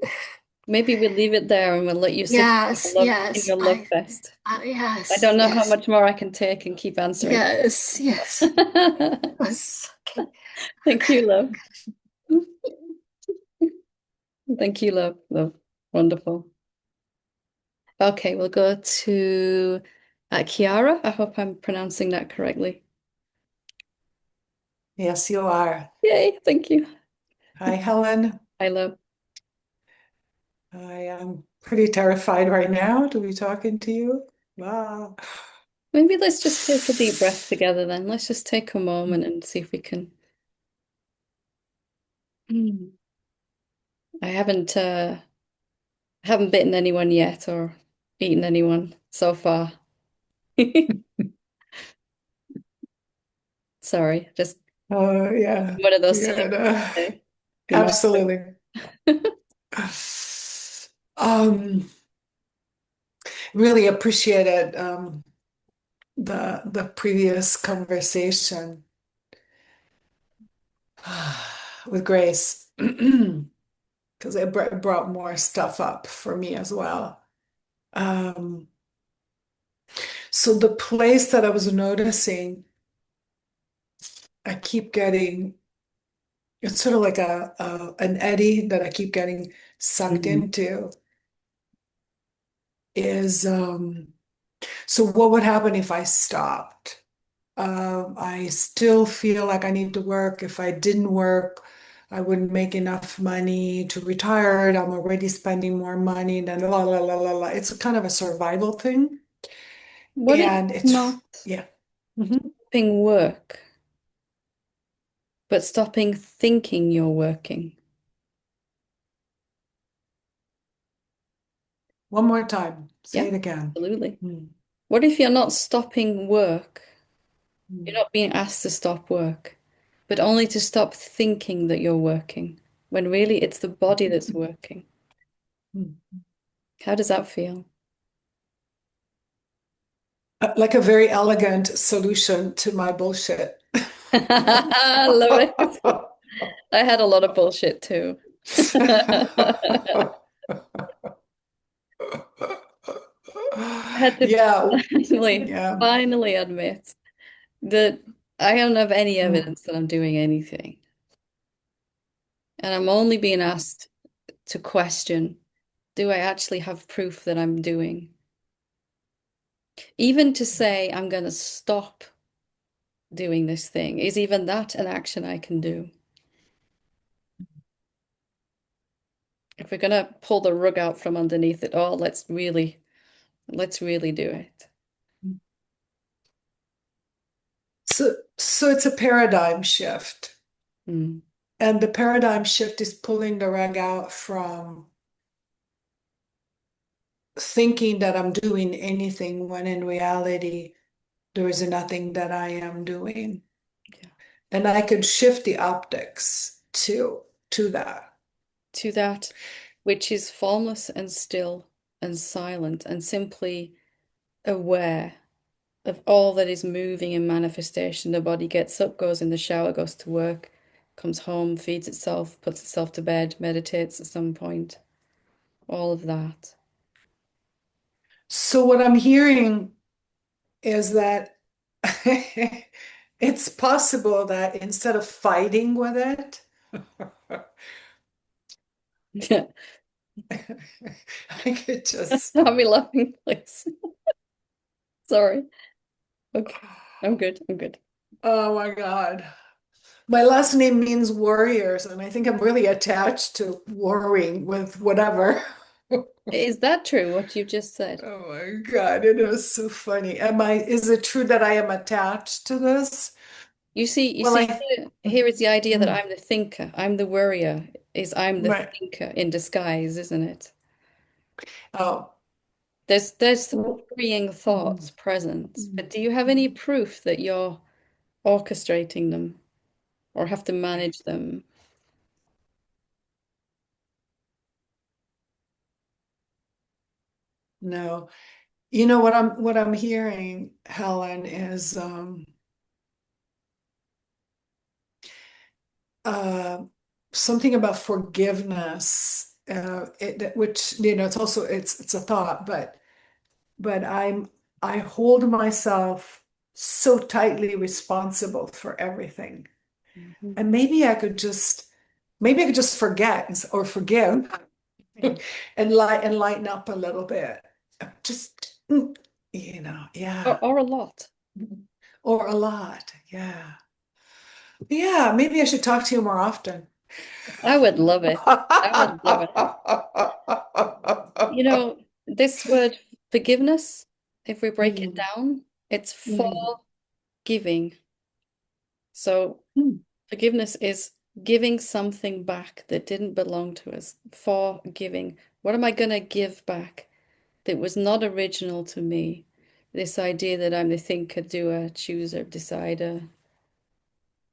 Maybe we'll leave it there and we'll let you sit Yes, in yes, your love fest. I yes, don't know how yes, much more I can take and keep answering. yes, yes. Yes. Okay. Thank you, love. Thank you, love. Love. Wonderful. Okay, we'll go to Kiara. I hope I'm pronouncing that correctly. Yes, you are. Yay, thank you. Hi, Helen. I love. I am pretty terrified right now to be talking to you. Wow. Maybe let's just take a deep breath together then. Let's just take a moment and see if we can. Hmm. I haven't bitten anyone yet or eaten anyone so far. Sorry, just Oh, yeah. one of those Yeah, times. no, Okay. You might. absolutely. Um, really appreciated the previous conversation with Grace because it brought more stuff up for me as well. Um, so the place that I was noticing, I keep getting it's sort of like an eddy that I keep getting sucked Mhm. into is so what would happen if I stopped? I still feel like I need to work. If I didn't work, I wouldn't make enough money to retire. I'm already spending more money than la la la la la. It's a kind of a survival thing. What if And it's not yeah. Mhm. stopping work, but stopping thinking you're working? One more time. Say Yeah, it again. absolutely. Hmm. What if you're not stopping work? You're Hmm. not being asked to stop work, but only to stop thinking that you're working, when really it's the body that's working. Hmm. How does that feel? Like a very elegant solution to my bullshit. I love it. I had a lot of bullshit too. I had to Yeah, yeah. finally admit that I don't have any Mm, evidence that I'm doing anything. And I'm only being asked to question, do I actually have proof that I'm doing? Even to say I'm going to stop doing this thing, is even that an action I can do? If we're going to pull the rug out from underneath it all, let's really do it. so it's a paradigm shift. Mm, And the paradigm shift is pulling the rug out from thinking that I'm doing anything when in reality there is nothing that I am doing. yeah. And I could shift the optics to that. To that which is formless and still and silent and simply aware of all that is moving in manifestation. The body gets up, goes in the shower, goes to work, comes home, feeds itself, puts itself to bed, meditates at some point. All of that. So what I'm hearing is that it's possible that instead of fighting with it, I could just, Have me laughing, please. Sorry. Okay. I'm good. I'm good. oh my God. My last name means warriors, and I think I'm really attached to warring with whatever. Is that true, what you just said? Oh my God, it is so funny. Is it true that I am attached to this? You Well, see, here is the idea that mm, I'm the thinker, I'm the worrier, is I'm the right. thinker in disguise, isn't it? Oh. There's some Mm, worrying thoughts present, mm, but do you have any proof that you're orchestrating them or have to manage them? no. You know what I'm hearing, Helen, is uh, something about forgiveness, which it's also it's a thought, but I hold myself so tightly responsible for everything, Mhm. and maybe I could just forget or forgive and lighten up a little bit, just yeah, Or a lot. or a lot, yeah. Yeah, maybe I should talk to you more often. I would love it. I would love it. You know, this word forgiveness, if we break it Mm, down, it's mm, for giving. So mm. forgiveness is giving something back that didn't belong to us, for giving. What am I going to give back that was not original to me? This idea that I'm the thinker, doer, chooser, decider,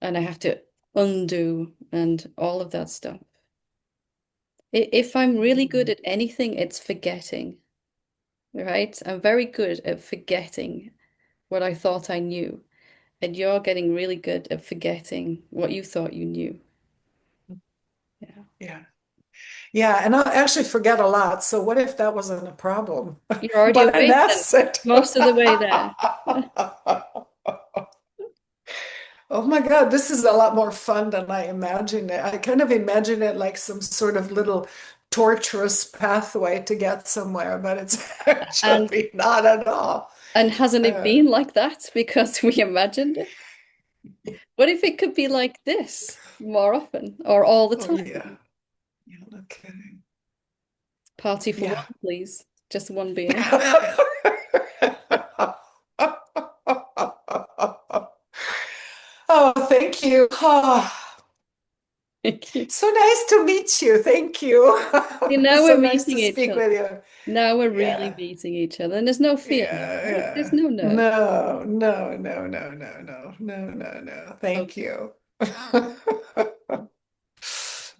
and I have to undo and all of that stuff. If I'm really good at anything, it's forgetting, right? I'm very good at forgetting what I thought I knew, and you're getting really good at forgetting what you thought you knew. Yeah. Yeah. Yeah, and I actually forget a lot. So what if that wasn't a problem, You're already but an awake then, asset? most of the way there. Oh my God, this is a lot more fun than I imagined it. I kind of imagine it like some sort of little torturous pathway to get somewhere, but it's And actually not at all. hasn't it Uh, been like that because we imagined it? What if it could be like this more often or all the oh time? yeah, yeah, no kidding. Party for Yeah. one, please. Just one beer. Oh, thank you. Oh, Thank you. so nice to meet you. Thank you. See, now So we're nice to meeting each speak other. with you. Now we're really Yeah. meeting each other. And there's no fear now, Yeah, right? There's yeah. no nerve. No, no, no, no, no, no, no, no, no. Thank Okay. you.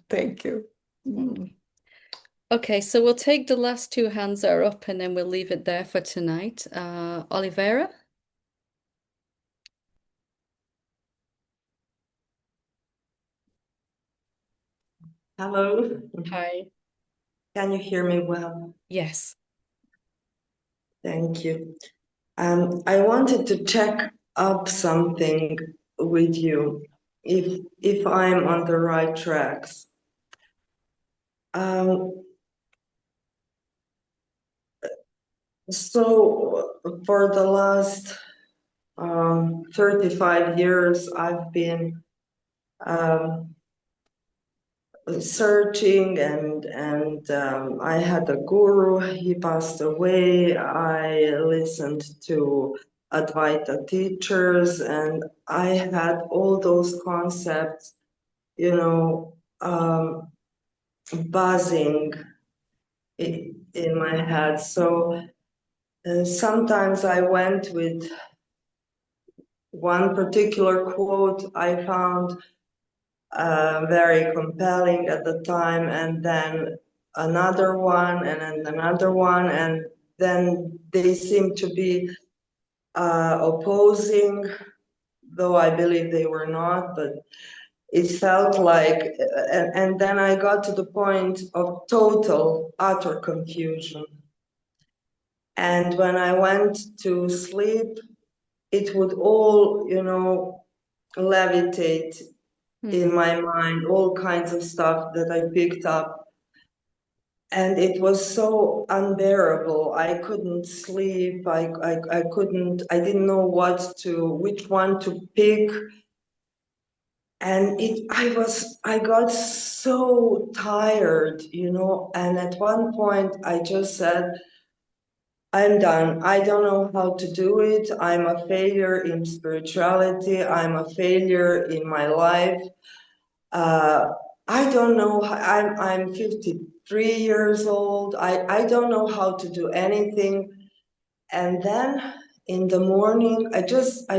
Thank you. Mm. Okay, so we'll take the last two hands that are up and then we'll leave it there for tonight. Olivera, Hello, hi. can you hear me well? Yes. Thank you. I wanted to check up something with you, if I'm on the right tracks. Um, so for the last 35 years, I've been um, searching and I had a guru. He passed away. I listened to Advaita teachers and I had all those concepts, you know, buzzing in my head. So sometimes I went with one particular quote I found very compelling at the time, and then another one, and then another one, and then they seem to be opposing, though I believe they were not, but it felt like, and then I got to the point of total, utter confusion. And when I went to sleep, it would all, levitate in my mind, all kinds of stuff that I picked up. And it was so unbearable. I couldn't sleep. I couldn't, I didn't know which one to pick. And I got so tired, and at one point I just said, I'm done. I don't know how to do it. I'm a failure in spirituality. I'm a failure in my life. Uh, I don't know. I'm 53 years old. I don't know how to do anything. And then in the morning, I just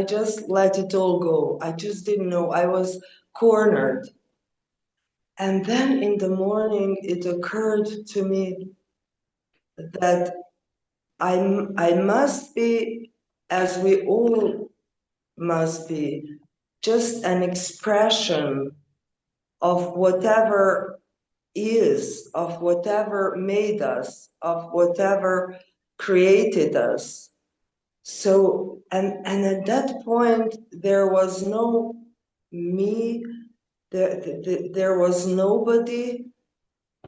let it all go. I just didn't know. I was cornered. And then in the morning, it occurred to me that I must be, as we all must be, just an expression of whatever is, of whatever made us, of whatever created us. So, and at that point, there was no me, there was nobody,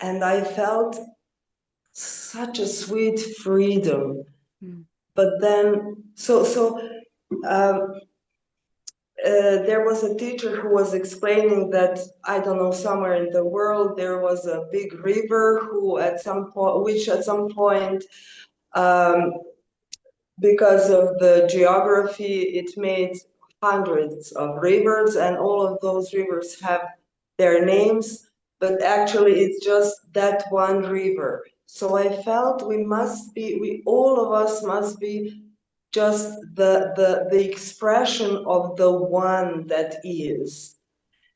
and I felt such a sweet freedom. But then, um, there was a teacher who was explaining that, I don't know, somewhere in the world there was a big river which at some point, um, because of the geography, it made hundreds of rivers, and all of those rivers have their names, but actually it's just that one river. So I felt all of us must be just the expression of the one that is.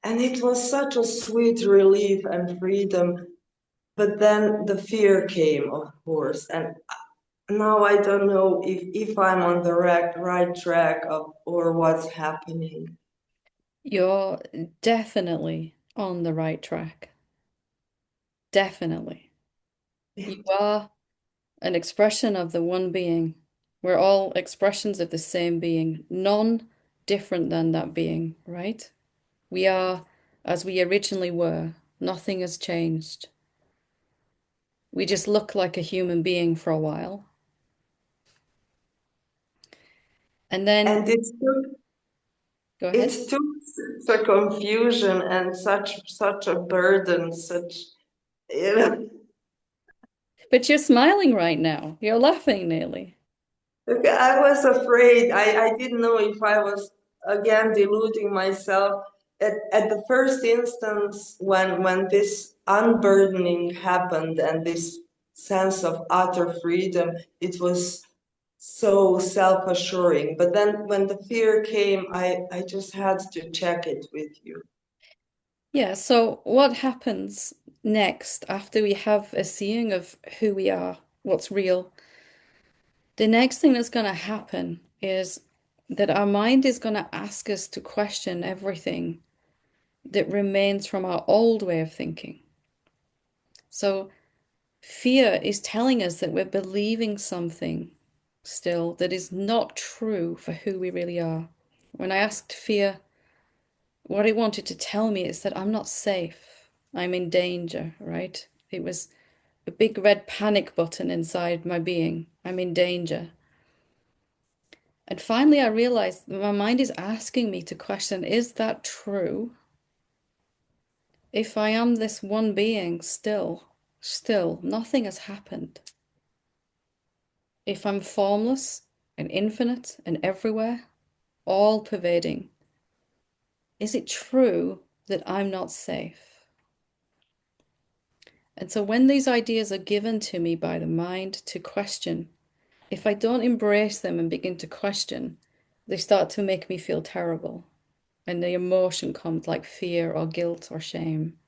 And it was such a sweet relief and freedom. But then the fear came, of course, and now I don't know if I'm on the right track or what's happening. You're definitely on the right track. Definitely. You are an expression of the one being. We're all expressions of the same being, none different than that being, right? We are as we originally were. Nothing has changed. We just look like a human being for a while. And then And go ahead. it's too such a confusion and such a burden, you know. But you're smiling right now. You're laughing nearly. I was afraid. I didn't know if I was again deluding myself. At the first instance, when this unburdening happened and this sense of utter freedom, it was so self-assuring. But then when the fear came, I just had to check it with you. Yeah, so what happens next after we have a seeing of who we are, what's real? The next thing that's going to happen is that our mind is going to ask us to question everything that remains from our old way of thinking. So fear is telling us that we're believing something still that is not true for who we really are. When I asked fear what it wanted to tell me, is that I'm not safe. I'm in danger, right? It was a big red panic button inside my being. I'm in danger. And finally, I realized that my mind is asking me to question, is that true? If I am this one being still, nothing has happened. If I'm formless and infinite and everywhere, all pervading, is it true that I'm not safe? And so when these ideas are given to me by the mind to question, if I don't embrace them and begin to question, they start to make me feel terrible. And the emotion comes like fear or guilt or shame.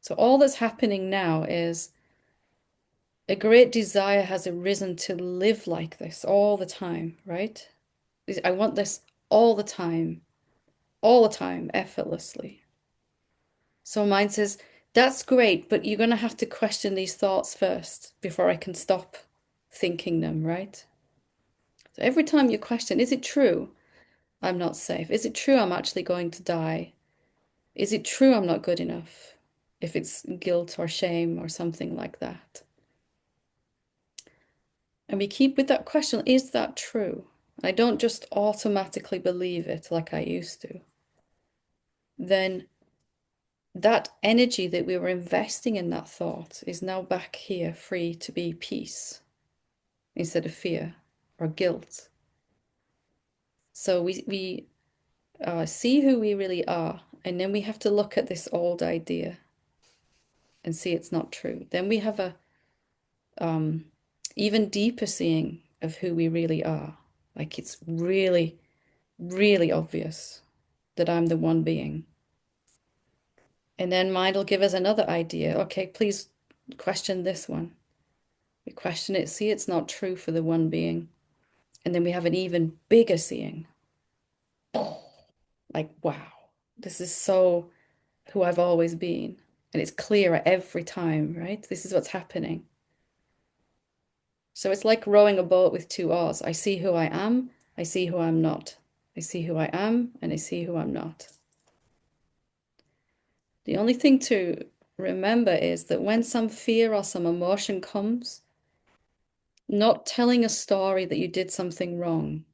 So all that's happening now is a great desire has arisen to live like this all the time, right? I want this all the time, effortlessly. So mind says, that's great, but you're going to have to question these thoughts first before I can stop thinking them, right? So every time you question, is it true I'm not safe? Is it true I'm actually going to die? Is it true I'm not good enough? If it's guilt or shame or something like that. And we keep with that question, is that true? I don't just automatically believe it like I used to. Then that energy that we were investing in that thought is now back here, free to be peace instead of fear or guilt. So we see who we really are, and then we have to look at this old idea and see it's not true. Then we have a um, even deeper seeing of who we really are. Like it's really, really obvious that I'm the one being. And then mind will give us another idea. Okay, please question this one. We question it, see it's not true for the one being. And then we have an even bigger seeing. Like, wow, this is so who I've always been. And it's clearer every time, right? This is what's happening. So it's like rowing a boat with two oars. I see who I am, I see who I'm not. I see who I am, and I see who I'm not. The only thing to remember is that when some fear or some emotion comes, not telling a story that you did something wrong,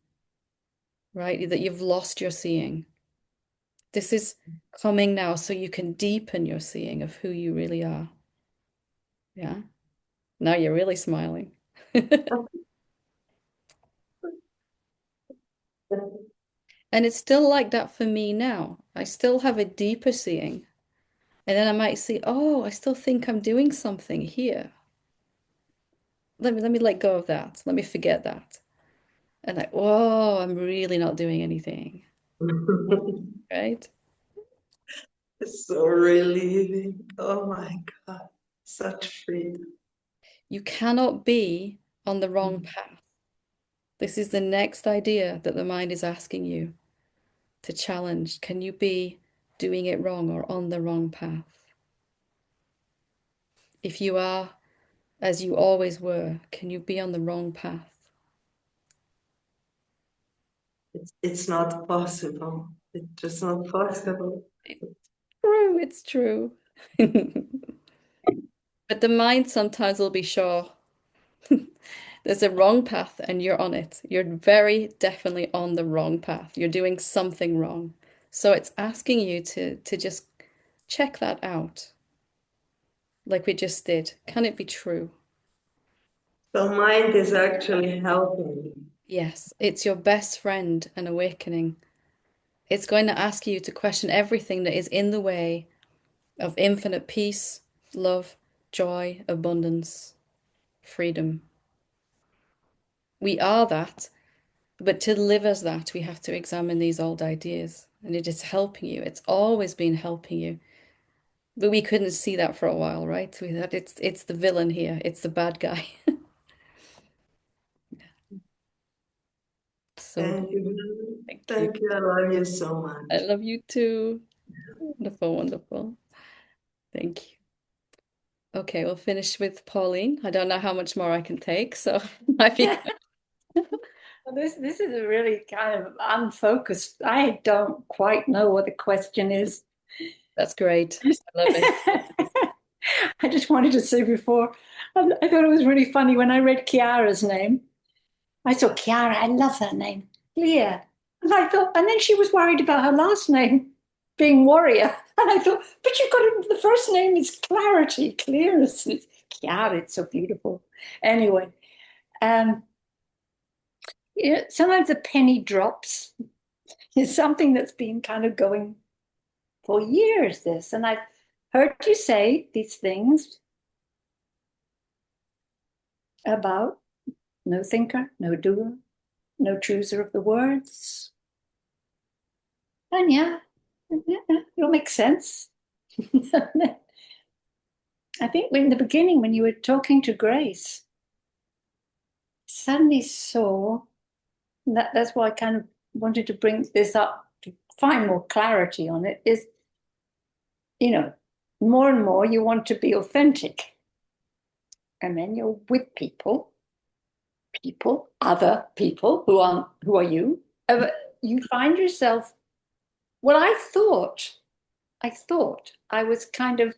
right? That you've lost your seeing. This is coming now so you can deepen your seeing of who you really are. Yeah. Now you're really smiling. And it's still like that for me now. I still have a deeper seeing. And then I might see, oh, I still think I'm doing something here. Let me let go of that. Let me forget that. And like, whoa, I'm really not doing anything. Right? It's so relieving. Oh my God, such freedom. You cannot be on the wrong path. This is the next idea that the mind is asking you to challenge. Can you be doing it wrong or on the wrong path? If you are as you always were, can you be on the wrong path? It's not possible. It's just not possible. It's true. But the mind sometimes will be sure there's a wrong path and you're on it. You're very definitely on the wrong path. You're doing something wrong. So it's asking you to just check that out, like we just did. Can it be true? So mind is actually helping me. Yes, it's your best friend and awakening. It's going to ask you to question everything that is in the way of infinite peace, love, joy, abundance, freedom. We are that, but to live as that, we have to examine these old ideas. And it is helping you. It's always been helping you. But we couldn't see that for a while, right? We thought it's the villain here. It's the bad guy. So Thank you. thank you. Thank you. I love you so I much. love you too. Wonderful, wonderful. Thank you. Okay, we'll finish with Pauline. I don't know how much more I can take, so might be Well, this is a really kind of unfocused. I don't quite know what the question is. that's great. I love it. I just wanted to say before, I thought it was really funny when I read Kiara's name. I saw Kiara, I love that name, Leah. And I thought, and then she was worried about her last name being Warrior. And I thought, but you've got it, the first name is clarity, clearness. It's Kiara, it's so beautiful. Anyway, um, yeah, sometimes a penny drops is something that's been kind of going for years, this. And I've heard you say these things about no thinker, no doer, no chooser of the words. And yeah, it all makes sense. I think in the beginning, when you were talking to Grace, suddenly saw that's why I kind of wanted to bring this up to find more clarity on it. Is, more and more you want to be authentic, and then you're with other people who are you. You find yourself. Well, I thought I was kind of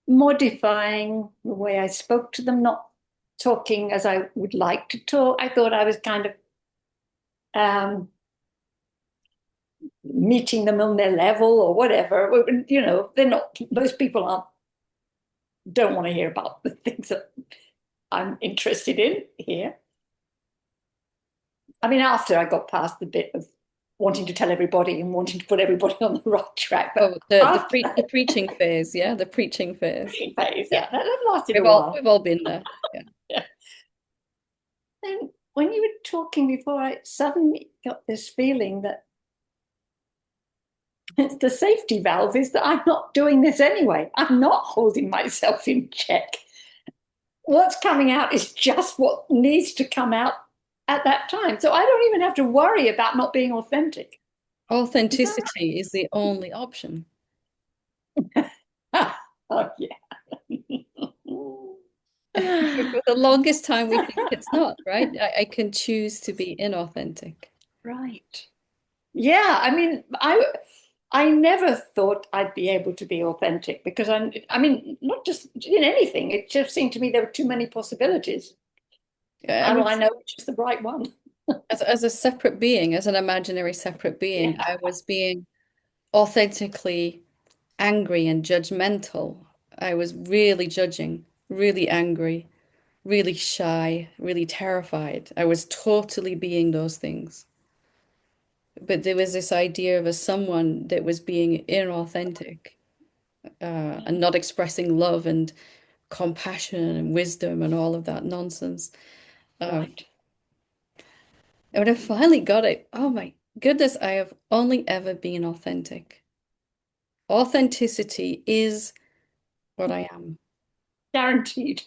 modifying the way I spoke to them, not talking as I would like to talk. I thought I was kind of meeting them on their level or whatever. They're not. Most people don't want to hear about the things that I'm interested in here. I mean, after I got past the bit of wanting to tell everybody and wanting to put everybody on the right track, but the preaching phase, yeah, the preaching phase. Yeah, that lasted We've a while. all been there. Yeah. Yeah. And when you were talking before, I suddenly got this feeling that the safety valve is that I'm not doing this anyway. I'm not holding myself in check. What's coming out is just what needs to come out at that time. So I don't even have to worry about not being authentic. Authenticity is the only option. Oh, yeah. For the longest time, we think it's not, right? I can choose to be inauthentic. Right. Yeah, I mean, I never thought I'd be able to be authentic because I mean, not just in anything. It just seemed to me there were too many possibilities. Yeah, How do I know which is the right one? as a separate being, as an imaginary separate being, Yeah. I was being authentically angry and judgmental. I was really judging, really angry, really shy, really terrified. I was totally being those things. But there was this idea of a someone that was being inauthentic, and not expressing love and compassion and wisdom and all of that nonsense. Right. And when I finally got it, oh my goodness, I have only ever been authentic. Authenticity is what I am. Guaranteed.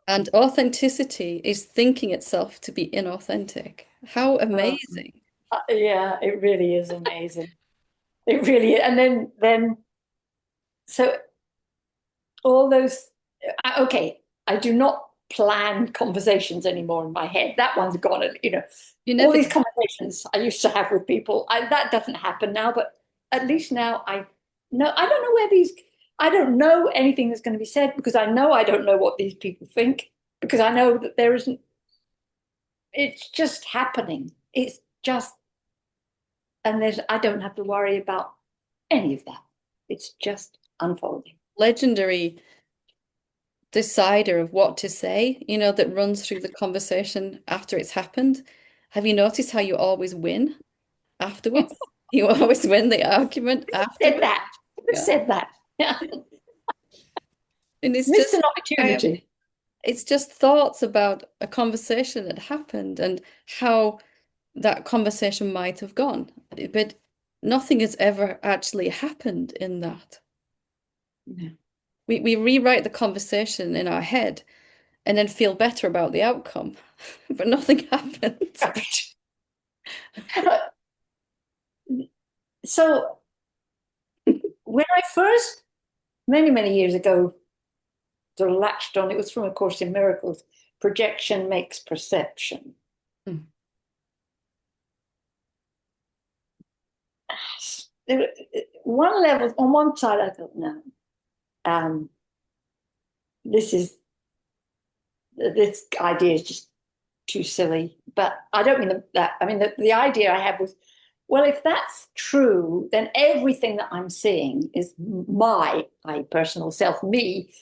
And authenticity is thinking itself to be inauthentic. How amazing. Yeah, it really is amazing. It really is. And then so all those okay, I do not plan conversations anymore in my head. That one's gone. You All never these did. conversations I used to have with people, that doesn't happen now, but at least now I know. I don't know where these, I don't know anything that's going to be said because I know I don't know what these people think, because I know that there isn't, it's just happening. It's just, and I don't have to worry about any of that. It's just unfolding. Legendary decider of what to say, that runs through the conversation after it's happened. Have you noticed how you always win afterwards? You always win the argument Said afterwards. that. Yeah. Said that. Yeah. And it's Missed just an opportunity. it's just thoughts about a conversation that happened and how that conversation might have gone. But nothing has ever actually happened in that. Yeah. We rewrite the conversation in our head and then feel better about the outcome, but nothing happens. Right. So when I first, many, many years ago, sort of latched on, it was from A Course in Miracles, projection makes perception. Mm. One level, on one side, I thought, no, this idea is just too silly. But I don't mean that. I mean, the idea I had was, well, if that's true, then everything that I'm seeing is my personal self, me,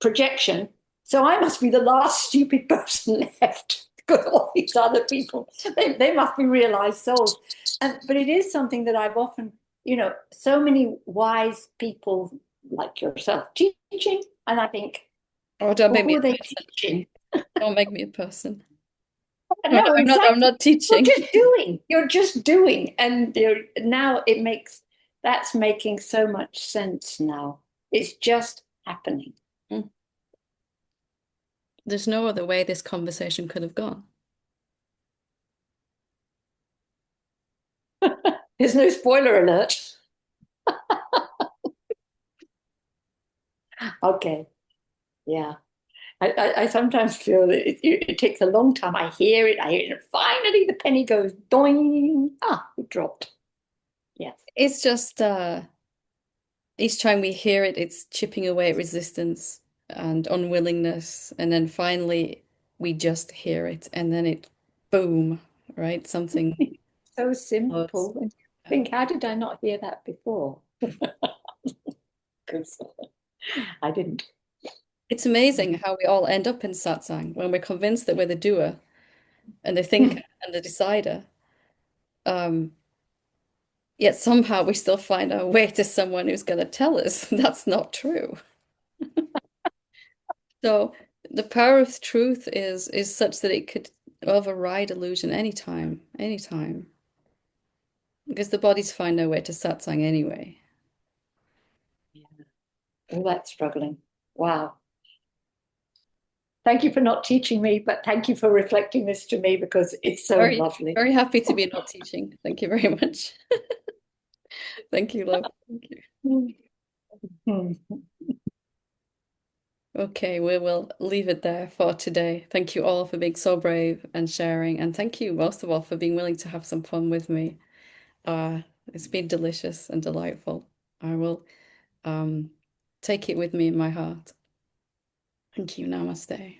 projection. So I must be the last stupid person left because all these other people, they must be realized souls. But it is something that I've often, so many wise people like yourself teaching, and I think, Oh, don't well, make me who are a they person. teaching? Don't make me a person. No, I'm exactly. not teaching. You're just doing. You're just doing, and now that's making so much sense now. It's just happening. There's no other way this conversation could have gone. There's no spoiler alert. Okay. Yeah. I sometimes feel that it takes a long time. I hear it, and finally the penny goes doing. Ah, it dropped. Yeah. It's just each time we hear it, it's chipping away at resistance and unwillingness, and then finally we just hear it, and then it, boom, right? Something. So Explodes. simple. And think, how did I not hear that before? Because I didn't. It's amazing how we all end up in satsang when we're convinced that we're the doer and the thinker and the decider. Um, Yet somehow we still find our way to someone who's going to tell us that's not true. So the power of truth is such that it could override illusion anytime, anytime. Because the bodies find their way to satsang anyway. Yeah. All that struggling. Wow. Thank you for not teaching me, but thank you for reflecting this to me because it's so Very, lovely. very happy to be not teaching. Thank you very much. Thank you, love. Thank you. Okay, we will leave it there for today. Thank you all for being so brave and sharing. And thank you most of all for being willing to have some fun with me. It's been delicious and delightful. I will take it with me in my heart. Thank you. Namaste.